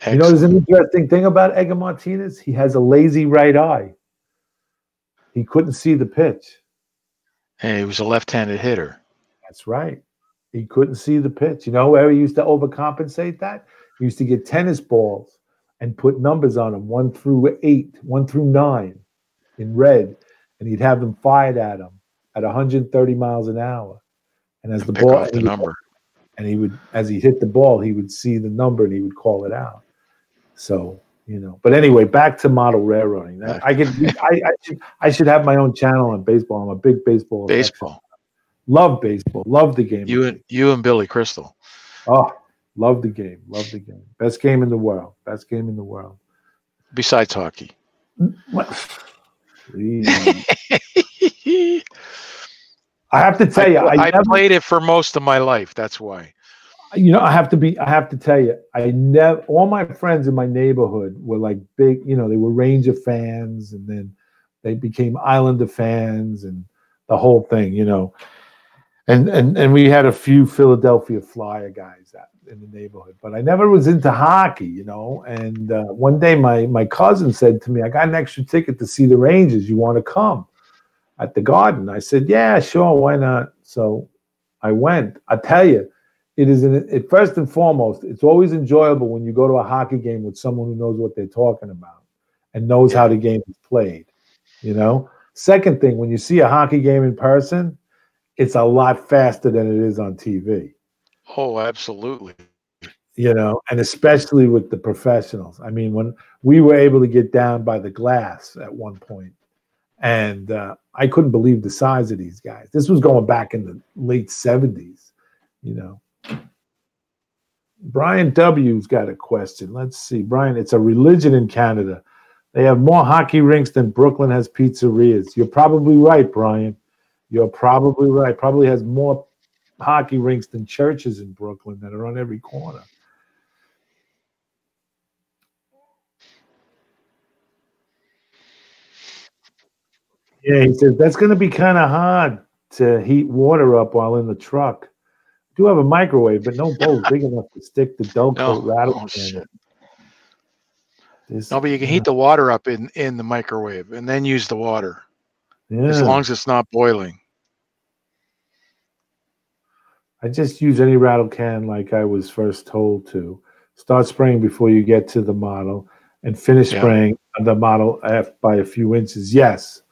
Excellent. You know, there's an interesting thing about Edgar Martinez. He has a lazy right eye. He couldn't see the pitch. And he was a left-handed hitter. That's right. He couldn't see the pitch. You know where he used to overcompensate that? He used to get tennis balls and put numbers on them, 1 through 8, 1 through 9 in red, and he'd have them fired at him at 130 miles an hour. And as the Pick ball, off the number. And he would, as he hit the ball, he would see the number and he would call it out. So, you know, but anyway, back to model railroading. I should have my own channel on baseball. I'm a big baseball. Baseball. Love baseball. Love the game. You and Billy Crystal. Oh, love the game. Love the game. Best game in the world. Best game in the world. Besides hockey. I have to tell you, I played it for most of my life. That's why. You know, I have to tell you, all my friends in my neighborhood were like big, you know, they were Ranger fans, and then they became Islander fans and the whole thing, you know. And we had a few Philadelphia Flyer guys in the neighborhood, but I never was into hockey, you know. And one day my cousin said to me, I got an extra ticket to see the Rangers. You want to come at the Garden? I said, yeah, sure, why not? So I went. I tell you, first and foremost, it's always enjoyable when you go to a hockey game with someone who knows what they're talking about and knows how the game is played, you know. Second thing, when you see a hockey game in person, it's a lot faster than it is on TV. Oh, absolutely. You know, and especially with the professionals. I mean, when we were able to get down by the glass at one point, and I couldn't believe the size of these guys. This was going back in the late 70s, you know. Brian W's got a question. Let's see. Brian, it's a religion in Canada. They have more hockey rinks than Brooklyn has pizzerias. You're probably right, Brian. You're probably right. Probably has more hockey rinks than churches in Brooklyn that are on every corner. Yeah, he says that's going to be kind of hard to heat water up while in the truck. I do have a microwave, but no bowl big enough to stick the dull coat rattle can. No, but you can heat the water up in the microwave and then use the water. Yeah. As long as it's not boiling. I just use any rattle can like I was first told to. Start spraying before you get to the model and finish spraying the model by a few inches. Yes,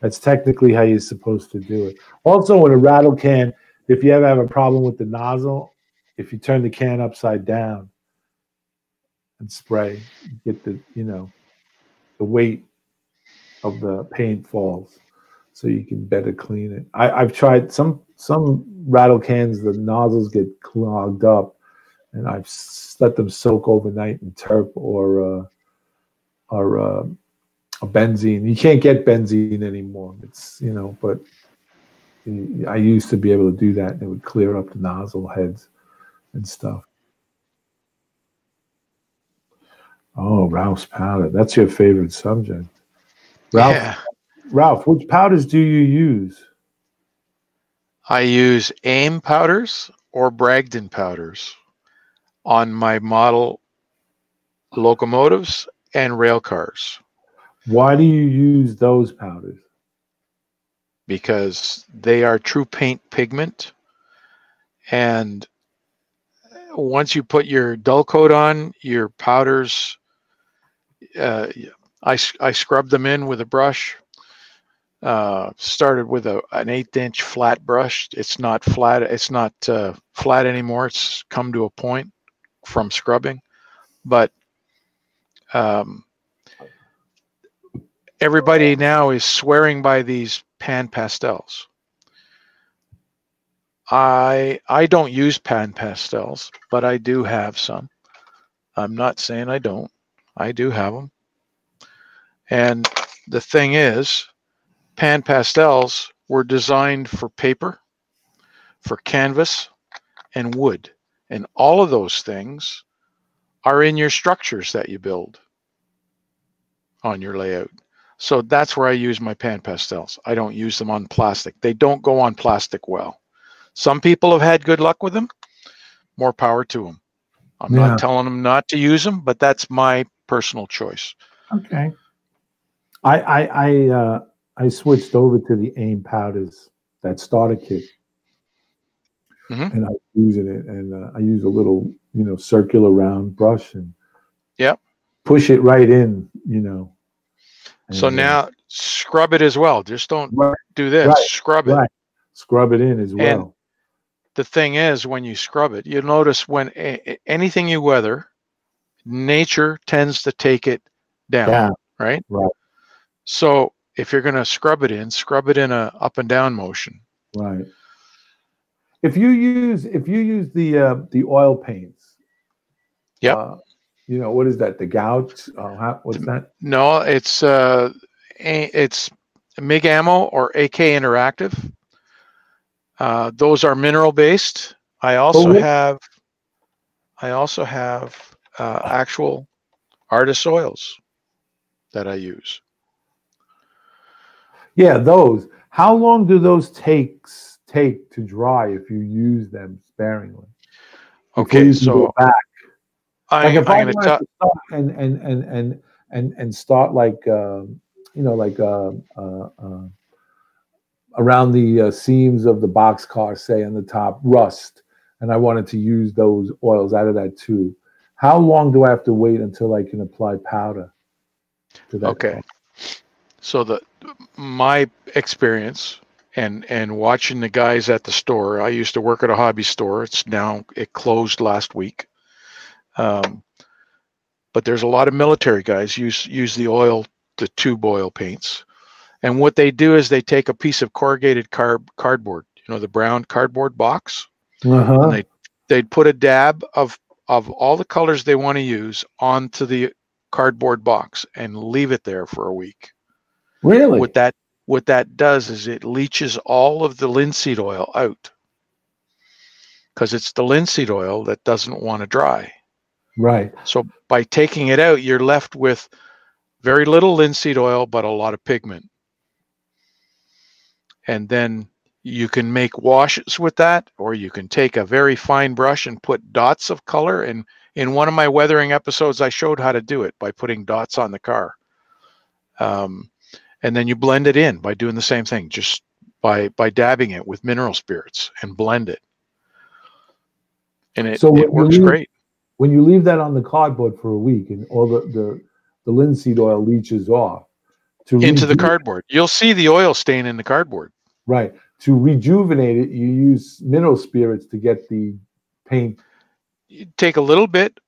that's technically how you're supposed to do it. Also, in a rattle can, if you ever have a problem with the nozzle, if you turn the can upside down and spray, you get the, you know, the weight of the paint falls, so you can better clean it. I've tried some rattle cans, the nozzles get clogged up, and I've let them soak overnight in turp or a benzene. You can't get benzene anymore. It's, you know, but I used to be able to do that, and it would clear up the nozzle heads and stuff. Oh, Ralph's powder. That's your favorite subject. Ralph, which powders do you use? I use AIM powders or Bragdon powders on my model locomotives and rail cars. Why do you use those powders? Because they are true paint pigment, and once you put your dull coat on, your powders, I scrub them in with a brush. Started with an 1/8" flat brush. It's not flat. It's not flat anymore. It's come to a point from scrubbing, but everybody now is swearing by these pan pastels. I don't use pan pastels, but I do have some. I'm not saying I don't. I do have them. And the thing is, pan pastels were designed for paper, for canvas, and wood. And all of those things are in your structures that you build on your layout. So that's where I use my pan pastels. I don't use them on plastic. They don't go on plastic well. Some people have had good luck with them. more power to them. I'm Yeah. not telling them not to use them, but that's my personal choice. Okay. I switched over to the AIM powders, that starter kit, Mm-hmm. and I was using it, and I use a little, circular round brush and Yep. push it right in, So and now scrub it as well. Just don't right, do this. right, Scrub it. right, scrub it in as And well. the thing is, when you scrub it, you'll notice when anything you weather, nature tends to take it down, Yeah, right? right, So if you're going to scrub it in a up and down motion. right. If you use the oil paints, Yep. what is that? The gouts? What's that? No, it's MIG Ammo or AK Interactive. Those are mineral based. I also But have actual artist oils that I use. yeah, those. How long do those take to dry if you use them sparingly before Okay, you can go so back? Like if I'm I going to wanted tell. to start and start like like around the seams of the boxcar, say on the top, rust, and I wanted to use those oils out of that tube. How long do I have to wait until I can apply powder to that Okay, part? so my experience and watching the guys at the store. I used to work at a hobby store. It closed last week. Um, but there's a lot of military guys use the tube oil paints. And what they do is they take a piece of corrugated cardboard, the brown cardboard box, and Uh-huh. they'd put a dab of all the colors they want to use onto the cardboard box and leave it there for a week. Really? What that does is it leaches all of the linseed oil out, because it's the linseed oil that doesn't want to dry. Right. So by taking it out, you're left with very little linseed oil, but a lot of pigment. And then you can make washes with that, or you can take a very fine brush and put dots of color. And in one of my weathering episodes, I showed how to do it by putting dots on the car. And then you blend it in by doing the same thing, just by dabbing it with mineral spirits and blend it. And it So works great. when you leave that on the cardboard for a week and all the linseed oil leaches off, to Into the reju cardboard. You'll see the oil stain in the cardboard. right, to rejuvenate it, you use mineral spirits to get the paint. You take a little bit.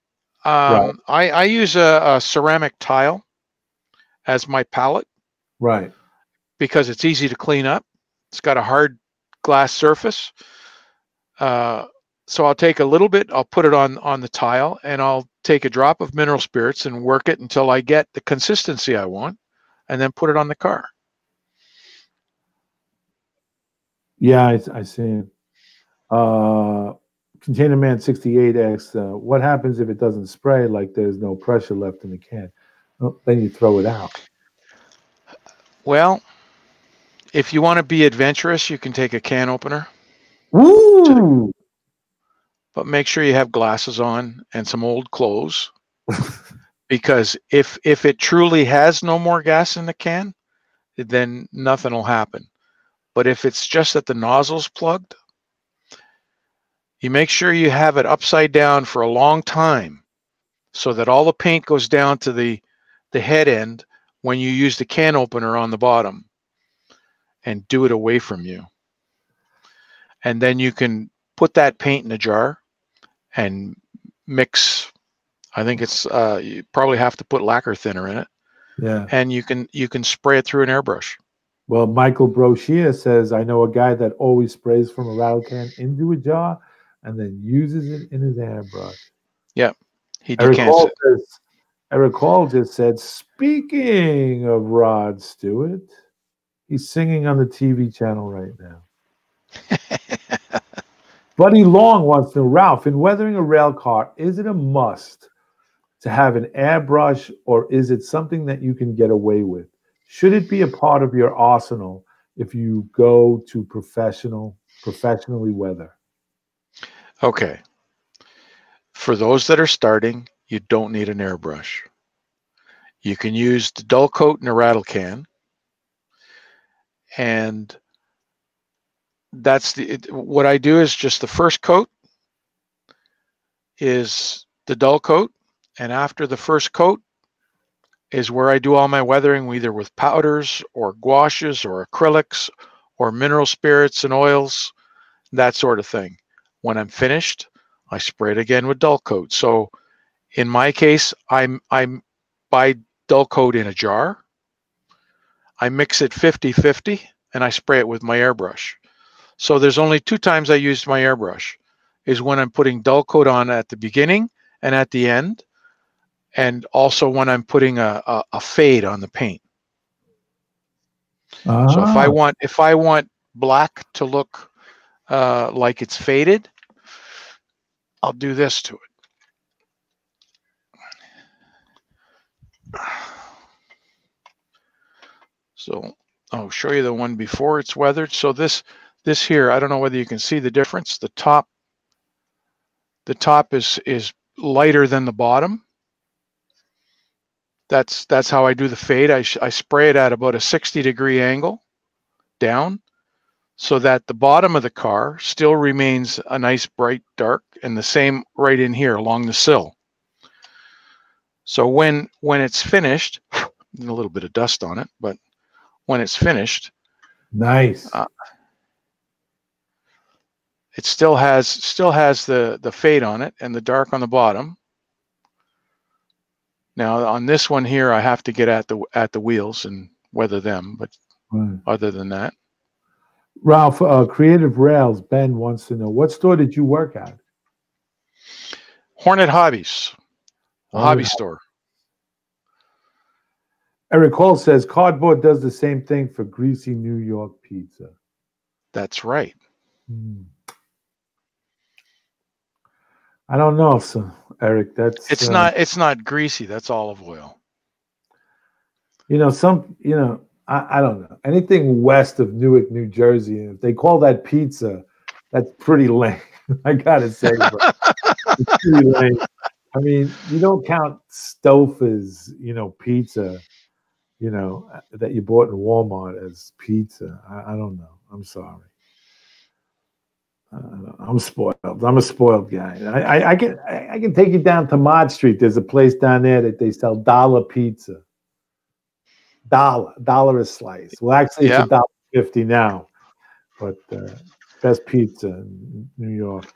Right, I use a ceramic tile as my palette right. because it's easy to clean up. It's got a hard glass surface. So I'll take a little bit, I'll put it on the tile, and I'll take a drop of mineral spirits and work it until I get the consistency I want, and then put it on the car. Yeah, I see it. Container Man 68 asks, what happens if it doesn't spray, like there's no pressure left in the can? Well, then you throw it out. Well, if you want to be adventurous, you can take a can opener, Woo! but make sure you have glasses on and some old clothes, because if it truly has no more gas in the can, then nothing will happen. But if it's just that the nozzle's plugged, you make sure you have it upside down for a long time so that all the paint goes down to the head end when you use the can opener on the bottom, and do it away from you. And then you can put that paint in a jar and mix. I think it's you probably have to put lacquer thinner in it, Yeah. and you can spray it through an airbrush. Well, Michael Brochier says, I know a guy that always sprays from a rattle can into a jar and then uses it in his airbrush. Yeah, he Eric decants Hall it. says, Eric Hall just said, speaking of Rod Stewart, he's singing on the TV channel right now. Buddy Long wants to know, Ralph, in weathering a rail car, is it a must to have an airbrush, or is it something that you can get away with? Should it be a part of your arsenal if you go to professionally weather? Okay. For those that are starting, you don't need an airbrush. You can use the dull coat in a rattle can, and what I do is just the first coat is the dull coat, and after the first coat is where I do all my weathering, either with powders or gouaches or acrylics or mineral spirits and oils, that sort of thing. When I'm finished, I spray it again with dull coat. So in my case, I buy dull coat in a jar. I mix it 50-50 and I spray it with my airbrush. So there's only 2 times I used my airbrush, is when I'm putting dull coat on at the beginning and at the end, and also when I'm putting a fade on the paint. So if I want black to look like it's faded, I'll do this to it. So I'll show you the one before it's weathered. So this here, I don't know whether you can see the difference. The top is lighter than the bottom. That's how I do the fade. I spray it at about a 60-degree angle down, so that the bottom of the car still remains a nice bright dark, and the same right in here along the sill. So when it's finished, a little bit of dust on it, but when it's finished, nice. It still has the fade on it and the dark on the bottom. Now on this one here, I have to get at the wheels and weather them, but other than that. Ralph, Creative Rails, Ben wants to know, what store did you work at? Hornet Hobbies, a hobby store. Eric Hall says cardboard does the same thing for greasy New York pizza. That's right. I don't know, so Eric. It's not greasy. That's olive oil. I don't know. Anything west of Newark, New Jersey, if they call that pizza, that's pretty lame. I gotta say, bro. It's pretty lame. I mean, you don't count Stouffer's, pizza, that you bought in Walmart as pizza. I don't know. I'm sorry. I'm spoiled. I'm a spoiled guy. I can take you down to Mod Street. There's a place down there that they sell dollar pizza. $1 a slice. Well, actually, it's $1.50 now. But best pizza in New York.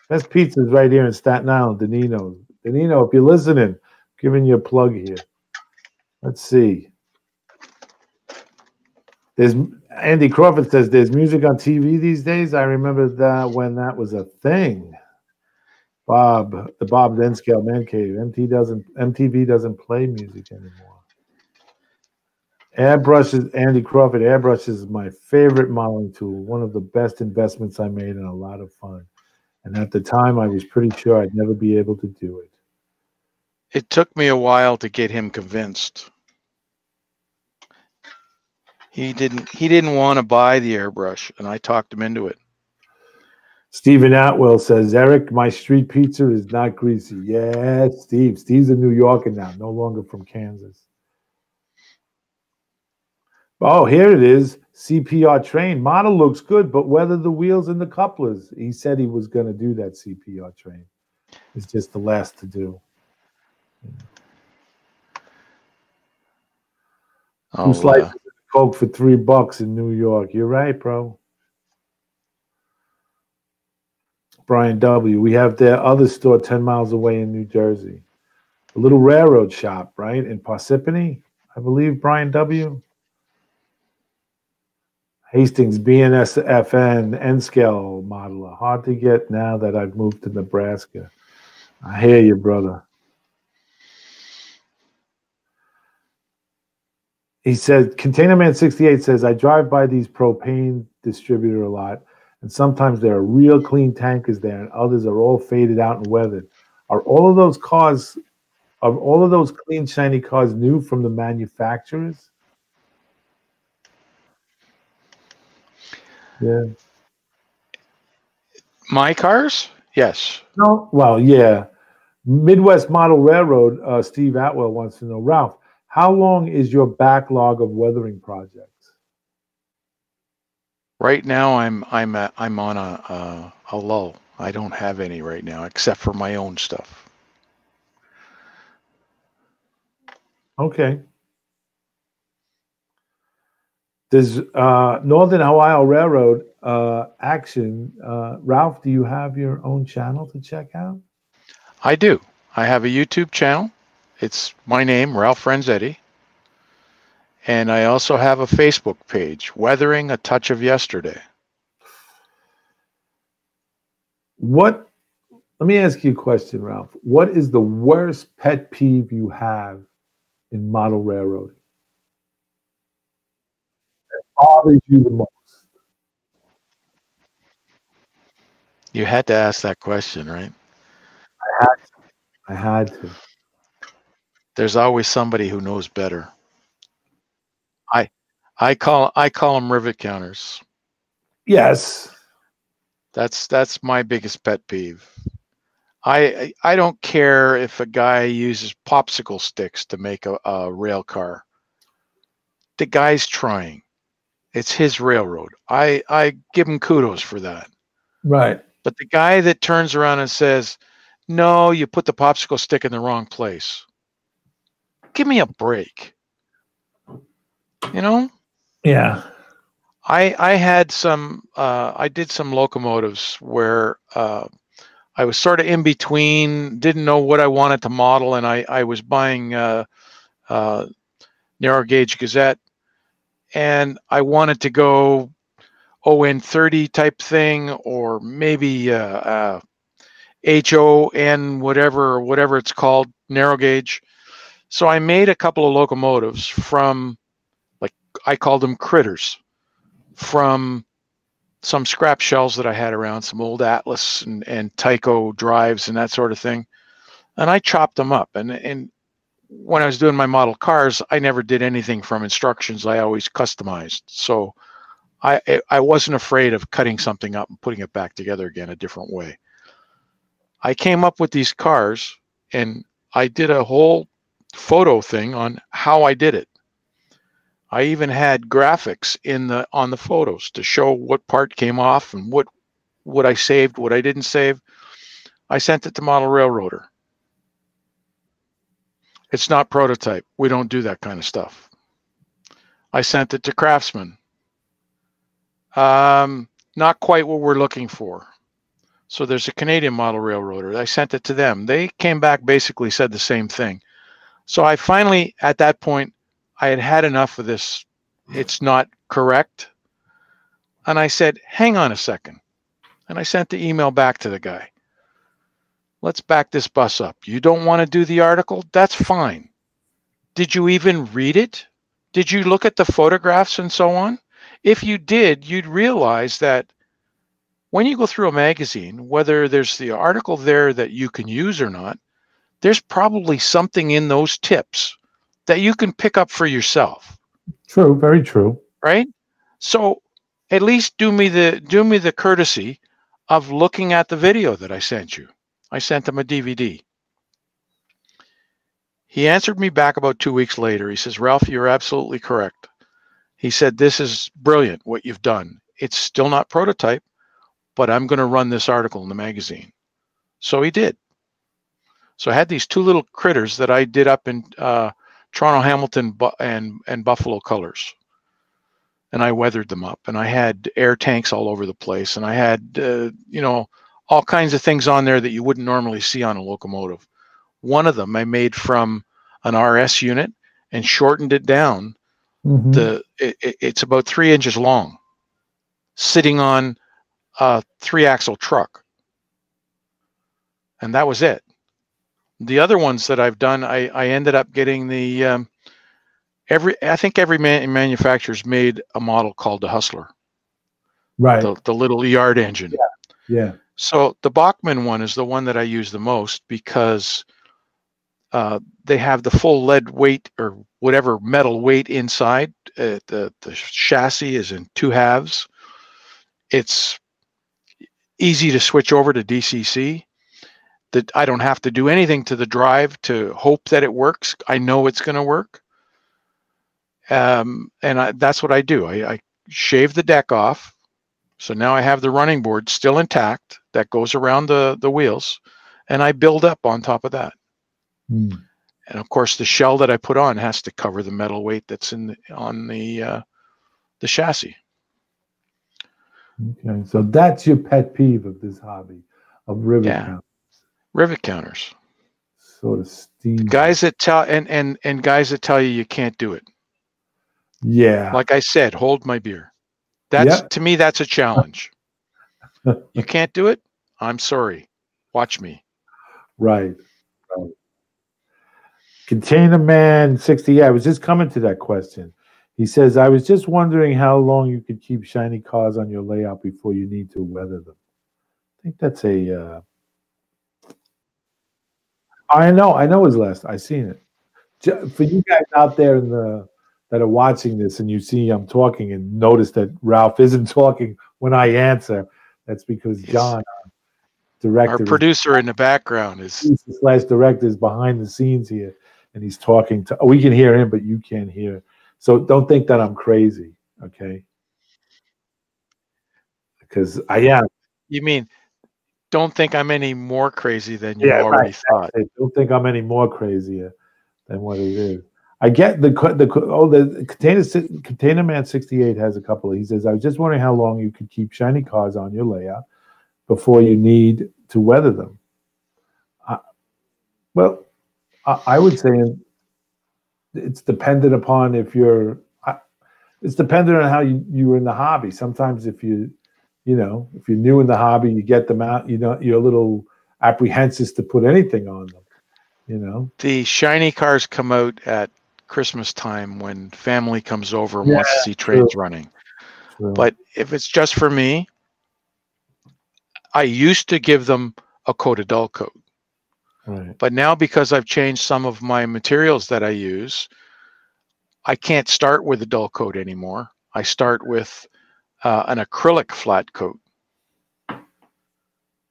Best pizza is right here in Staten Island, Danino. Danino, if you're listening, I'm giving you a plug here. Let's see. Andy Crawford says there's music on TV these days. I remember that when that was a thing. The Bob Denscale Man Cave. MTV doesn't play music anymore. Airbrushes, Andy Crawford. Airbrushes is my favorite modeling tool. One of the best investments I made and a lot of fun. And at the time, I was pretty sure I'd never be able to do it. It took me a while to get him convinced. He didn't want to buy the airbrush, and I talked him into it. Stephen Atwell says, Eric, my street pizza is not greasy. Yeah, Steve. Steve's a New Yorker now, no longer from Kansas. Oh, here it is. CPR train. Model looks good, but weather the wheels and the couplers. He said he was going to do that CPR train. It's just the last to do. Two slices of Coke for $3 in New York. You're right, bro. Brian W. We have their other store 10 miles away in New Jersey. A little railroad shop, right? In Parsippany, I believe, Brian W. Hastings, BNSFN, N-scale modeler. Hard to get now that I've moved to Nebraska. I hear you, brother. He said, Container Man 68 says, I drive by these propane distributor a lot, and sometimes there are real clean tankers there, and others are all faded out and weathered. Are all of those clean, shiny cars new from the manufacturers? Yeah. My cars? Yes. No. Well, yeah. Midwest Model Railroad, Steve Atwell wants to know, Ralph, how long is your backlog of weathering projects? Right now, I'm on a lull. I don't have any right now, except for my own stuff. Okay. Does Northern Ohio Railroad Action, Ralph, do you have your own channel to check out? I do. I have a YouTube channel. It's my name, Ralph Renzetti. And I also have a Facebook page, Weathering a Touch of Yesterday. Let me ask you a question, Ralph. What is the worst pet peeve you have in model railroading? That bothers you the most? You had to ask that question, right? I had to. There's always somebody who knows better. I I call them rivet counters. Yes. That's my biggest pet peeve. I don't care if a guy uses popsicle sticks to make a rail car. The guy's trying. It's his railroad. I give him kudos for that. Right. But the guy that turns around and says, "No, you put the popsicle stick in the wrong place." Give me a break. You know? Yeah. I had some I did some locomotives where I was sort of in between, didn't know what I wanted to model, and I was buying narrow gauge Gazette, and I wanted to go ON30 type thing, or maybe HON whatever it's called, narrow gauge. So I made a couple of locomotives from, like, I called them critters, from some scrap shells that I had around, some old Atlas and Tyco drives and that sort of thing. And I chopped them up. And when I was doing my model cars, I never did anything from instructions. I always customized. So I wasn't afraid of cutting something up and putting it back together again a different way. I came up with these cars, and I did a whole photo thing on how I did it. I even had graphics on the photos to show what part came off and what I saved, what I didn't save. I sent it to Model Railroader. It's not prototype. We don't do that kind of stuff. I sent it to Craftsman. Not quite what we're looking for. So there's a Canadian Model Railroader. I sent it to them. They came back, basically said the same thing. So I finally, at that point, I had had enough of this. It's not correct. And I said, hang on a second. And I sent the email back to the guy. Let's back this bus up. You don't want to do the article? That's fine. Did you even read it? Did you look at the photographs and so on? If you did, you'd realize that when you go through a magazine, whether there's the article there that you can use or not, there's probably something in those tips that you can pick up for yourself. True, very true. Right? So at least do me the courtesy of looking at the video that I sent you. I sent him a DVD. He answered me back about 2 weeks later. He says, Ralph, you're absolutely correct. He said, this is brilliant what you've done. It's still not prototype, but I'm going to run this article in the magazine. So he did. So I had these two little critters that I did up in Toronto, Hamilton, and Buffalo colors. And I weathered them up. And I had air tanks all over the place. And I had, all kinds of things on there that you wouldn't normally see on a locomotive. One of them I made from an RS unit and shortened it down. Mm-hmm. It's about 3 inches long, sitting on a 3-axle truck. And that was it. The other ones that I've done, I ended up getting the I think every manufacturer's made a model called the Hustler, right? The little yard engine. Yeah. So the Bachmann one is the one that I use the most because they have the full lead weight or whatever metal weight inside. The chassis is in 2 halves. It's easy to switch over to DCC. that I don't have to do anything to the drive to hope that it works. I know it's going to work. And that's what I do. I shave the deck off. So now I have the running board still intact that goes around the wheels, and I build up on top of that. Mm. And of course, the shell that I put on has to cover the metal weight that's on the chassis. Okay, so that's your pet peeve of this hobby, of rivet counters. Rivet counters. Sort of steam. Guys that tell and guys that tell you can't do it. Yeah. Like I said, hold my beer. That's to me, that's a challenge. You can't do it? I'm sorry. Watch me. Right. Container Man 60. I was just coming to that question. He says, I was just wondering how long you could keep shiny cars on your layout before you need to weather them. I think that's a I know his last. I seen it. For you guys out there that are watching this and you see I'm talking and notice that Ralph isn't talking when I answer, that's because John, director, our producer in the background is / director, is behind the scenes here, and he's talking to. We can hear him, but you can't hear. So don't think that I'm crazy, okay? Because I am. You mean, don't think I'm any more crazy than you already thought. Don't think I'm any more crazier than what it is. I get the Container Man 68 has a couple. He says, I was just wondering how long you could keep shiny cars on your layout before you need to weather them. I would say it's dependent upon if you're. It's dependent on how you're in the hobby. Sometimes if you're new in the hobby, you get them out. You're a little apprehensive to put anything on them. The shiny cars come out at Christmas time when family comes over and wants to see trains running. True. But if it's just for me, I used to give them a coat of dull coat. Right. But now, because I've changed some of my materials that I use, I can't start with a dull coat anymore. I start with an acrylic flat coat,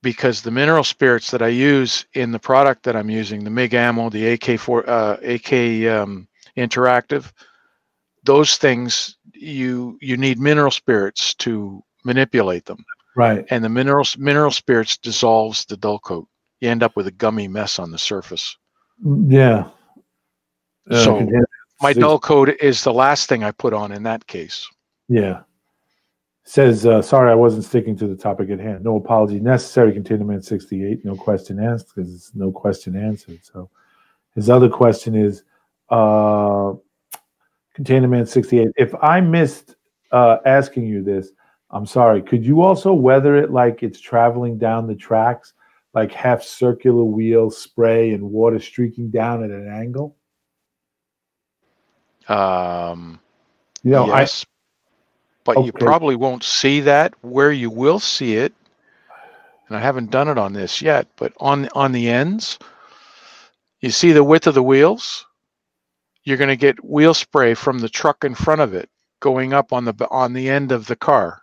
because the mineral spirits that I use in the product that I'm using, the MIG ammo, the AK Interactive, those things, you need mineral spirits to manipulate them. Right. And the mineral spirits dissolves the dull coat. You end up with a gummy mess on the surface. Yeah. So my dull coat is the last thing I put on in that case. Yeah. Says, sorry, I wasn't sticking to the topic at hand. No apology necessary, Container Man 68. No question asked, because it's no question answered. So his other question is, Container Man 68, if I missed asking you this, I'm sorry. Could you also weather it like it's traveling down the tracks, like half circular wheel spray and water streaking down at an angle? Yes. But you probably won't see that. Where you will see it, and I haven't done it on this yet, but on the ends, you see the width of the wheels. You're going to get wheel spray from the truck in front of it going up on the end of the car.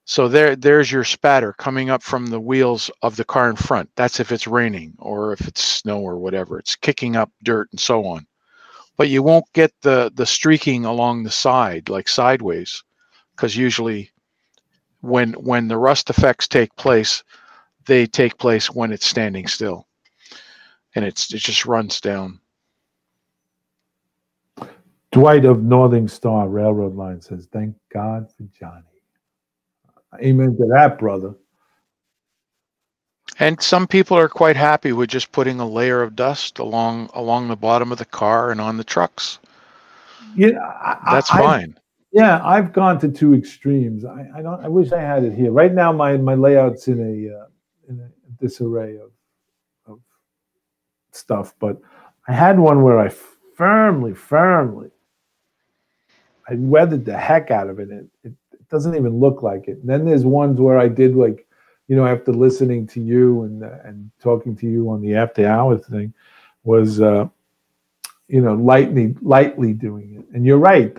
So there's your spatter coming up from the wheels of the car in front. That's if it's raining or if it's snow or whatever. It's kicking up dirt and so on. But you won't get the streaking along the side, like sideways, because usually when the rust effects take place, they take place when it's standing still, and it just runs down. Dwight of Northern Star Railroad Line says, "Thank God for Johnny." Amen to that, brother. And some people are quite happy with just putting a layer of dust along the bottom of the car and on the trucks. Yeah, that's fine. I've gone to two extremes. I wish I had it here. Right now, my layout's in a disarray of stuff. But I had one where I firmly, I weathered the heck out of it. It doesn't even look like it. And then there's ones where I did, like, after listening to you and talking to you on the after hours thing, was lightly doing it. And you're right.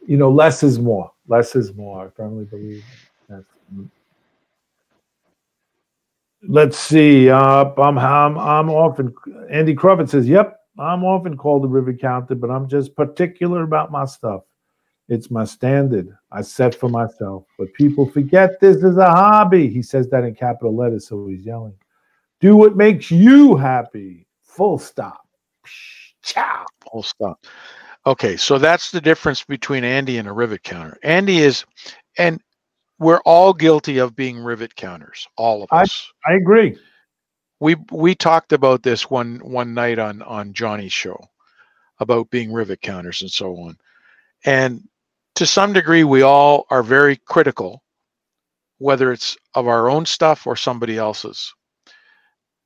Less is more. Less is more. I firmly believe that. Let's see. I'm often. Andy Crawford says, "Yep, I'm often called a river counter, but I'm just particular about my stuff. It's my standard I set for myself. But people forget this is a hobby." He says that in capital letters, so he's yelling. Do what makes you happy. Full stop. Ciao. Full stop. Okay, so that's the difference between Andy and a rivet counter. Andy is, and we're all guilty of being rivet counters, all of us. I agree. We talked about this one night on Johnny's show about being rivet counters and so on. And to some degree, we all are very critical, whether it's of our own stuff or somebody else's.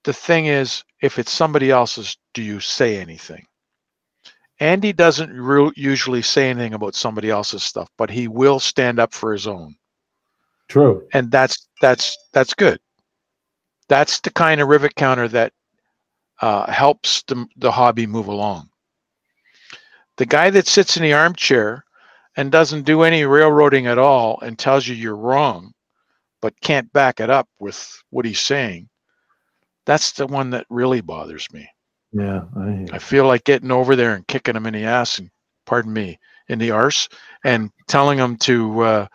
The thing is, if it's somebody else's, do you say anything? Andy doesn't usually say anything about somebody else's stuff, but he will stand up for his own. True. And that's good. That's the kind of rivet counter that helps the hobby move along. The guy that sits in the armchair and doesn't do any railroading at all and tells you you're wrong, but can't back it up with what he's saying, that's the one that really bothers me. Yeah, I feel like getting over there and kicking him in the ass, and pardon me, in the arse, and telling him to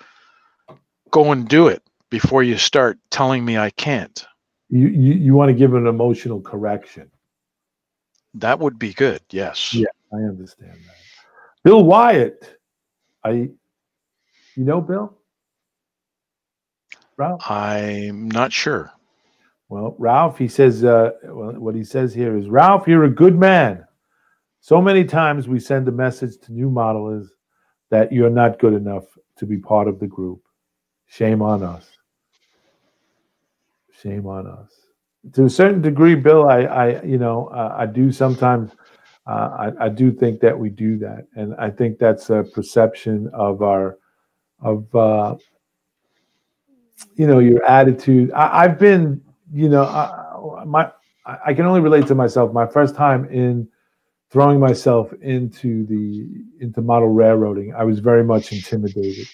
go and do it before you start telling me I can't. You want to give an emotional correction. That would be good, yes. Yeah, I understand that. Bill Wyatt. You know Bill? Ralph? I'm not sure. Well, Ralph, he says, what he says here is, Ralph, you're a good man. So many times we send a message to new modelers that you're not good enough to be part of the group. Shame on us. Shame on us. To a certain degree, Bill, I do sometimes, I do think that we do that. And I think that's a perception of your attitude. I've been, I can only relate to myself. My first time in throwing myself into model railroading, I was very much intimidated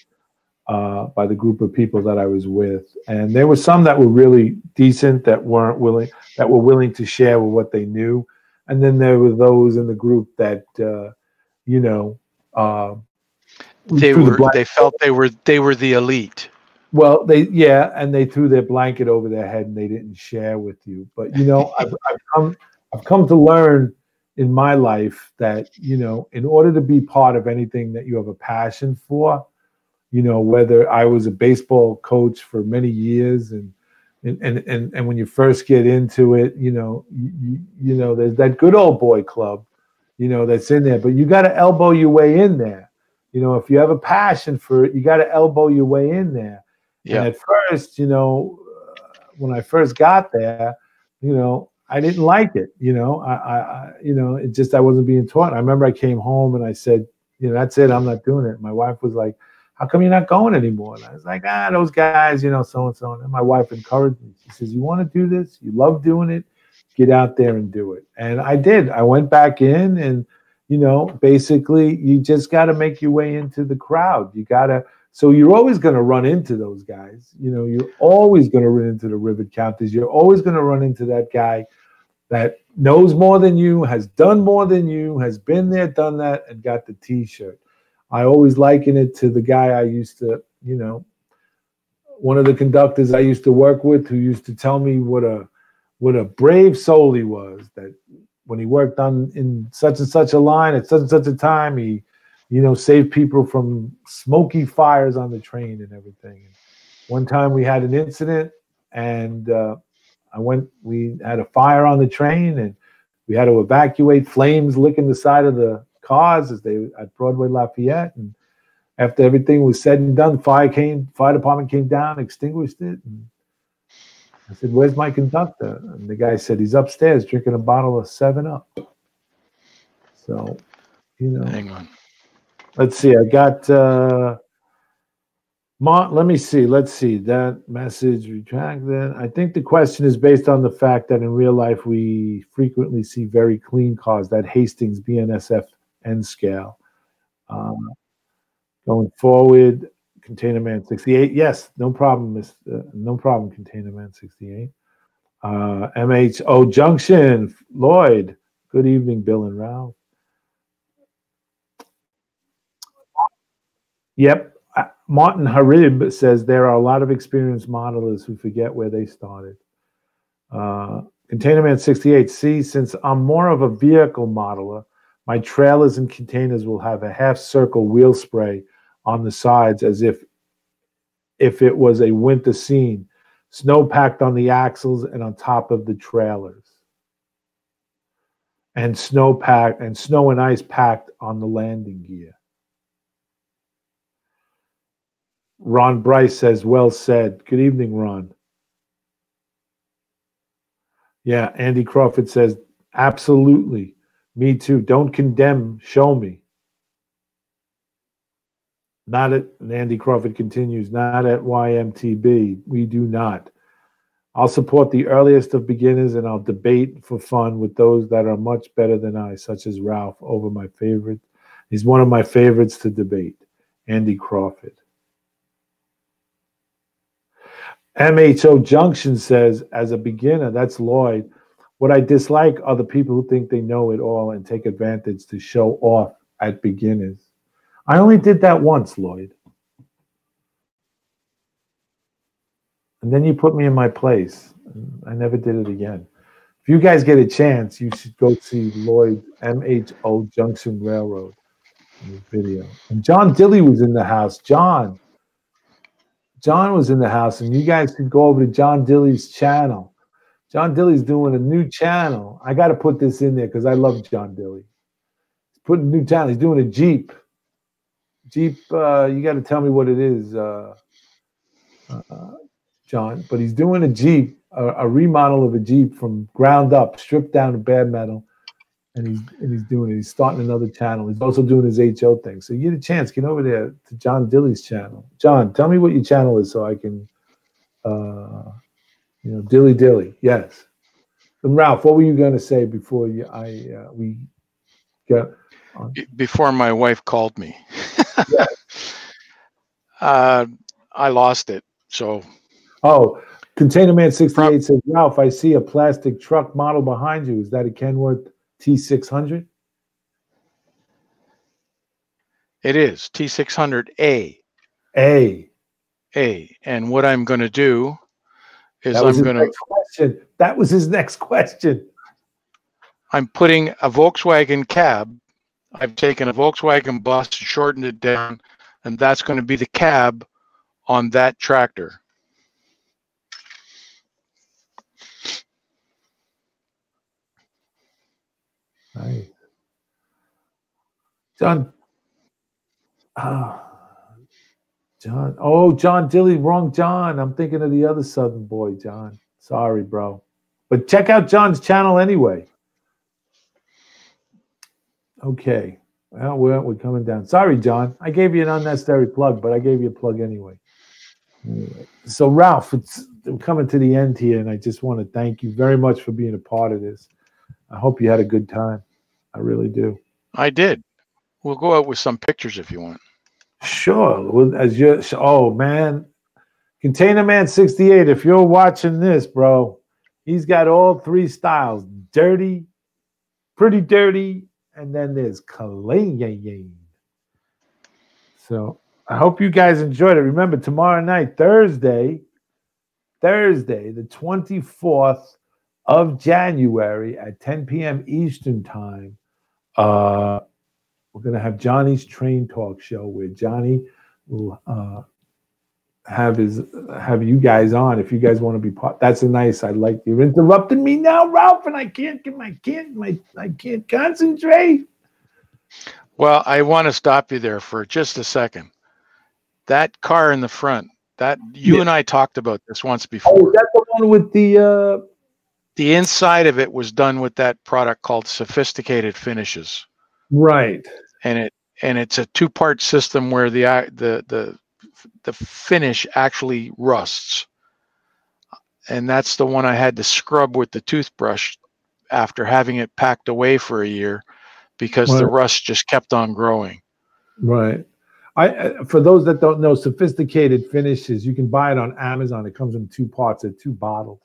by the group of people that I was with, and there were some that were really decent that were willing to share with what they knew, and then there were those in the group that they felt they were the elite. Well, and they threw their blanket over their head and they didn't share with you. But I've come to learn in my life that in order to be part of anything that you have a passion for, whether I was a baseball coach for many years and when you first get into it, there's that good old boy club, that's in there, but you got to elbow your way in there. If you have a passion for it, you got to elbow your way in there. Yeah. And at first, when I first got there, I didn't like it. It just, I wasn't being taught. I remember I came home and I said, that's it. I'm not doing it. My wife was like, how come you're not going anymore? And I was like, those guys, so-and-so. And my wife encouraged me. She says, you want to do this? You love doing it? Get out there and do it. And I did. I went back in and, basically you just got to make your way into the crowd. So you're always going to run into those guys. You're always going to run into the rivet counters. You're always going to run into that guy that knows more than you, has done more than you, has been there, done that, and got the T-shirt. I always liken it to the guy I used to, one of the conductors I used to work with who used to tell me what a brave soul he was, that when he worked in such and such a line at such and such a time, he saved people from smoky fires on the train and everything. And one time we had an incident and we had a fire on the train and we had to evacuate, flames licking the side of the cars at Broadway Lafayette. And after everything was said and done, fire department came down, extinguished it. And I said, where's my conductor? And the guy said, he's upstairs drinking a bottle of 7-Up. So, Hang on. Let's see. I got let me see. Let's see. That message retracted. I think the question is based on the fact that in real life we frequently see very clean cars, that Hastings BNSF N scale. Going forward, Container Man 68. Yes, no problem, no problem, Container Man 68. MHO Junction, Lloyd. Good evening, Bill and Ralph. Yep. Martin Harib says there are a lot of experienced modelers who forget where they started. Container Man 68. See, since I'm more of a vehicle modeler, my trailers and containers will have a half circle wheel spray on the sides as if it was a winter scene. Snow packed on the axles and on top of the trailers. And snow and ice packed on the landing gear. Ron Bryce says, well said. Good evening, Ron. Yeah, Andy Crawford says, absolutely. Me too. Don't condemn, show me. Not at, and Andy Crawford continues, not at YMTB. We do not. I'll support the earliest of beginners and I'll debate for fun with those that are much better than I, such as Ralph, over my favorite. He's one of my favorites to debate, Andy Crawford. MHO Junction says, as a beginner, that's Lloyd. What I dislike are the people who think they know it all and take advantage to show off at beginners. I only did that once, Lloyd. And then you put me in my place. I never did it again. If you guys get a chance, you should go see Lloyd MHO Junction Railroad in the video. And John Dilly was in the house. John was in the house, and you guys could go over to John Dilly's channel. John Dilly's doing a new channel. I got to put this in there because I love John Dilly. He's putting a new channel. He's doing a Jeep. You got to tell me what it is, John. But he's doing a Jeep, a remodel of a Jeep from ground up, stripped down to bare metal, and he's doing it. He's starting another channel. He's also doing his HO thing. So you get a chance, get over there to John Dilly's channel. John, tell me what your channel is so I can, Dilly. Yes. And Ralph, what were you going to say before we got on? Before my wife called me? Yeah. I lost it. So. Oh, Container Man 68 says, Ralph, I see a plastic truck model behind you. Is that a Kenworth T600? It is T600A. A. And what I'm going to do is That was his next question. I'm putting a Volkswagen cab. I've taken a Volkswagen bus, shortened it down, and that's going to be the cab on that tractor. Nice. John. John Dilly, wrong John. I'm thinking of the other Southern boy, John. Sorry, bro. But check out John's channel anyway. Okay. Well, we're coming down. Sorry, John. I gave you an unnecessary plug, but I gave you a plug anyway. So, Ralph, we're coming to the end here, and I just want to thank you very much for being a part of this. I hope you had a good time. I really do. I did. We'll go out with some pictures if you want. Sure. Oh, man. Container Man 68, if you're watching this, bro, he's got all three styles. Dirty, pretty dirty, and then there's clean. So I hope you guys enjoyed it. Remember, tomorrow night, Thursday, the 24th of January at 10 p.m. Eastern Time, we're going to have Johnny's Train Talk Show where Johnny will have you guys on if you guys want to be part. That's a nice. You're interrupting me now, Ralph, and I can't concentrate. Well, I want to stop you there for just a second. That car in the front, you and I talked about this once before. Oh, that's the one with the inside of it was done with that product called Sophisticated Finishes. Right. And it's a two-part system where the finish actually rusts. And that's the one I had to scrub with the toothbrush after having it packed away for a year because the rust just kept on growing. Right. For those that don't know, Sophisticated Finishes, you can buy it on Amazon. It comes in two parts, two bottles.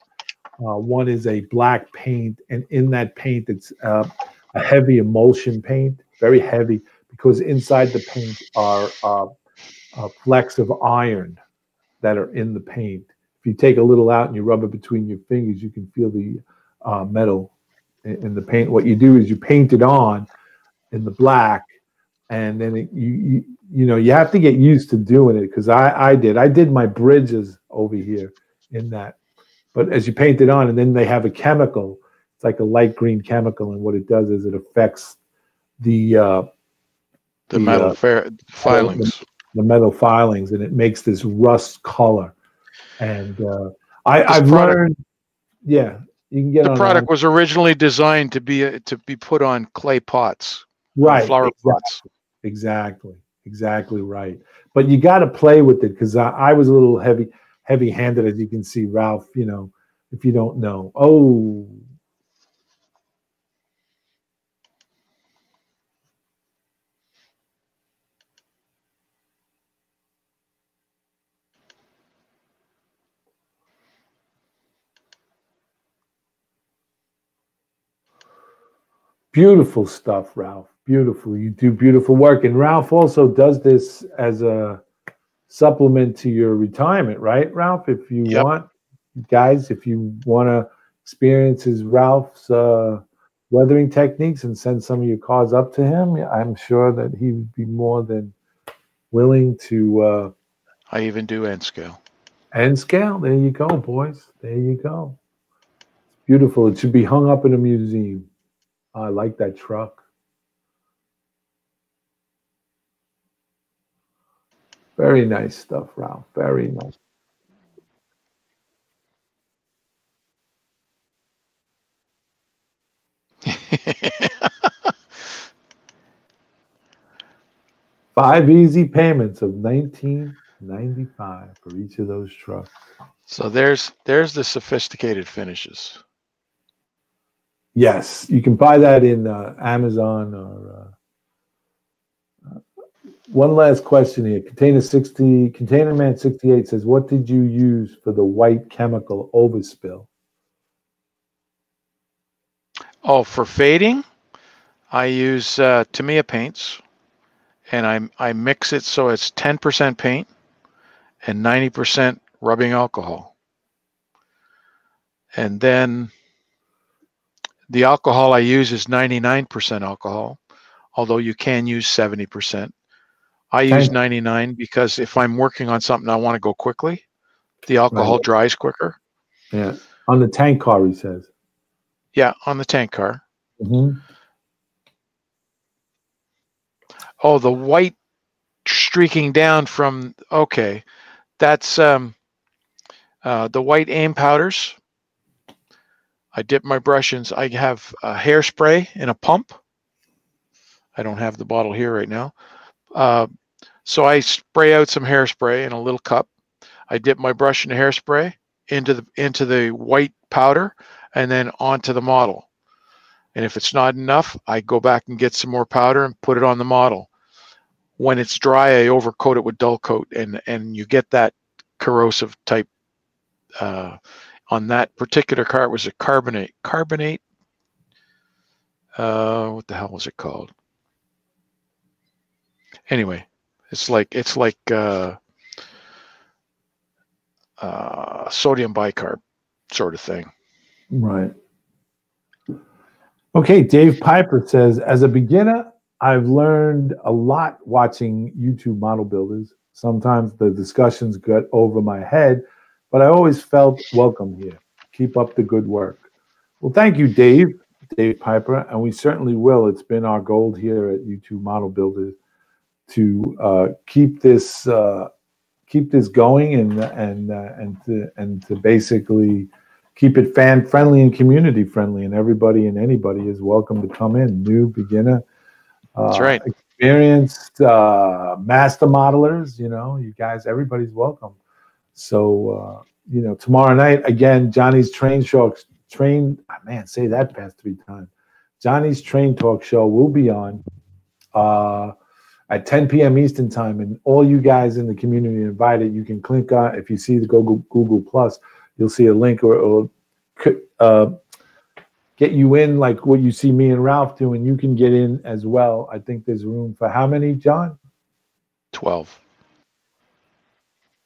One is a black paint, and in that paint, it's a heavy emulsion paint, very heavy, because inside the paint are flecks of iron that are in the paint. If you take a little out and you rub it between your fingers, you can feel the metal in the paint. What you do is you paint it on in the black, and then you have to get used to doing it, because I did my bridges over here in that. But as you paint it on, and then they have a chemical, it's like a light green chemical, and what it does is it affects the metal filings. The metal filings, and it makes this rust color. And I've learned, yeah, you can get the on. The product was originally designed to be put on clay pots, right? Flower pots. Exactly right. But you got to play with it, because I was a little heavy-handed, as you can see, Ralph. If you don't know, beautiful stuff, Ralph. Beautiful. You do beautiful work, and Ralph also does this as a supplement to your retirement, right, Ralph? If you want, guys, if you want to experience Ralph's weathering techniques and send some of your cars up to him, I'm sure that he would be more than willing to. I even do end scale. End scale. There you go, boys. There you go. Beautiful. It should be hung up in a museum. I like that truck. Very nice stuff, Ralph. Very nice. Five easy payments of $19.95 for each of those trucks. So there's the sophisticated finishes. Yes, you can buy that in Amazon or. One last question here. Container Man 68 says, "What did you use for the white chemical overspill?" Oh, for fading, I use Tamiya paints, and I mix it so it's 10% paint and 90% rubbing alcohol. And then the alcohol I use is 99% alcohol, although you can use 70%. I use 99 because if I'm working on something I want to go quickly, the alcohol dries quicker. Yeah, on the tank car, he says. Yeah, on the tank car. Mm-hmm. Oh, the white streaking down from, okay, that's the white aim powders. I dip my brush in. I have a hairspray in a pump. I don't have the bottle here right now. So I spray out some hairspray in a little cup. I dip my brush in the hairspray into the white powder and then onto the model. And if it's not enough, I go back and get some more powder and put it on the model. When it's dry, I overcoat it with dull coat, and you get that corrosive type. On that particular car, it was a carbonate. What the hell was it called? Anyway, it's like sodium bicarb sort of thing. Right. Okay, Dave Piper says, as a beginner, I've learned a lot watching YouTube model builders. Sometimes the discussions got over my head, but I always felt welcome here. Keep up the good work. Well, thank you, Dave Piper, and we certainly will. It's been our goal here at YouTube Model Builders to keep this going and to basically keep it fan friendly and community friendly, and everybody and anybody is welcome to come in. New, beginner, that's right. Experienced, master modelers. You guys, everybody's welcome. So tomorrow night again, Johnny's Say that past 3 times. Johnny's Train Talk Show will be on at 10 p.m. Eastern time, and all you guys in the community are invited. You can click on, if you see the Google Plus, you'll see a link, or get you in like what you see me and Ralph doing, you can get in as well. I think there's room for how many, John? 12.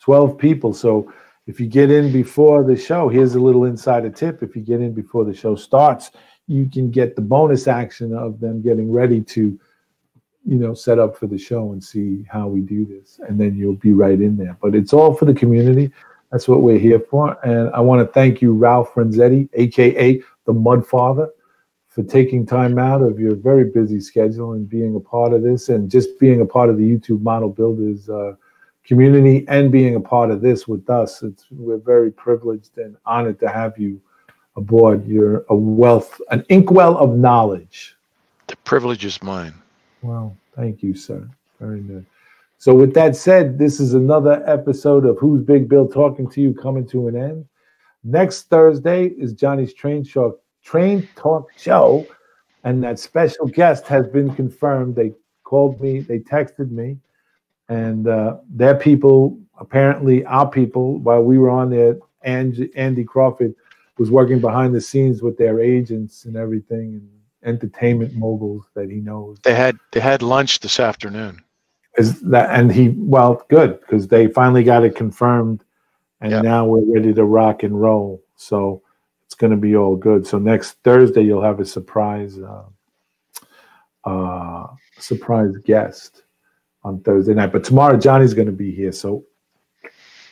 12 people. So if you get in before the show, here's a little insider tip. If you get in before the show starts, you can get the bonus action of them getting ready to, set up for the show and see how we do this. And then you'll be right in there. But it's all for the community. That's what we're here for. And I want to thank you, Ralph Renzetti, a.k.a. the Mud Father, for taking time out of your very busy schedule and being a part of this, and just being a part of the YouTube Model Builders community, and being a part of this with us. We're very privileged and honored to have you aboard. You're an inkwell of knowledge. The privilege is mine. Well, thank you, sir. Very good. So with that said, this is another episode of Who's Big Bill Talking to You coming to an end. Next Thursday is Johnny's Train Talk Show, and that special guest has been confirmed. They called me, they texted me, and their people, apparently our people, while we were on there, Andy Crawford was working behind the scenes with their agents and everything, and entertainment moguls that he knows. They had lunch this afternoon. Good, because they finally got it confirmed, and now we're ready to rock and roll. So it's going to be all good. So next Thursday you'll have a surprise guest on Thursday night. But tomorrow Johnny's going to be here, so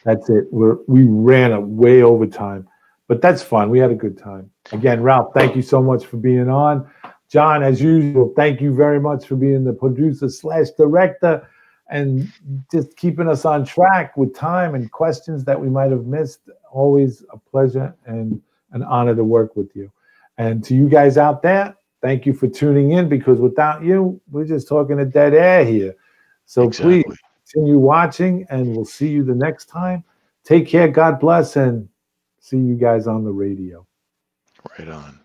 that's it. We ran way over time, but that's fun. We had a good time. Again, Ralph, thank you so much for being on. John, as usual, thank you very much for being the producer/director and just keeping us on track with time and questions that we might have missed. Always a pleasure and an honor to work with you. And to you guys out there, thank you for tuning in, because without you, we're just talking a dead air here. So Please continue watching, and we'll see you the next time. Take care, God bless, and see you guys on the radio. Right on.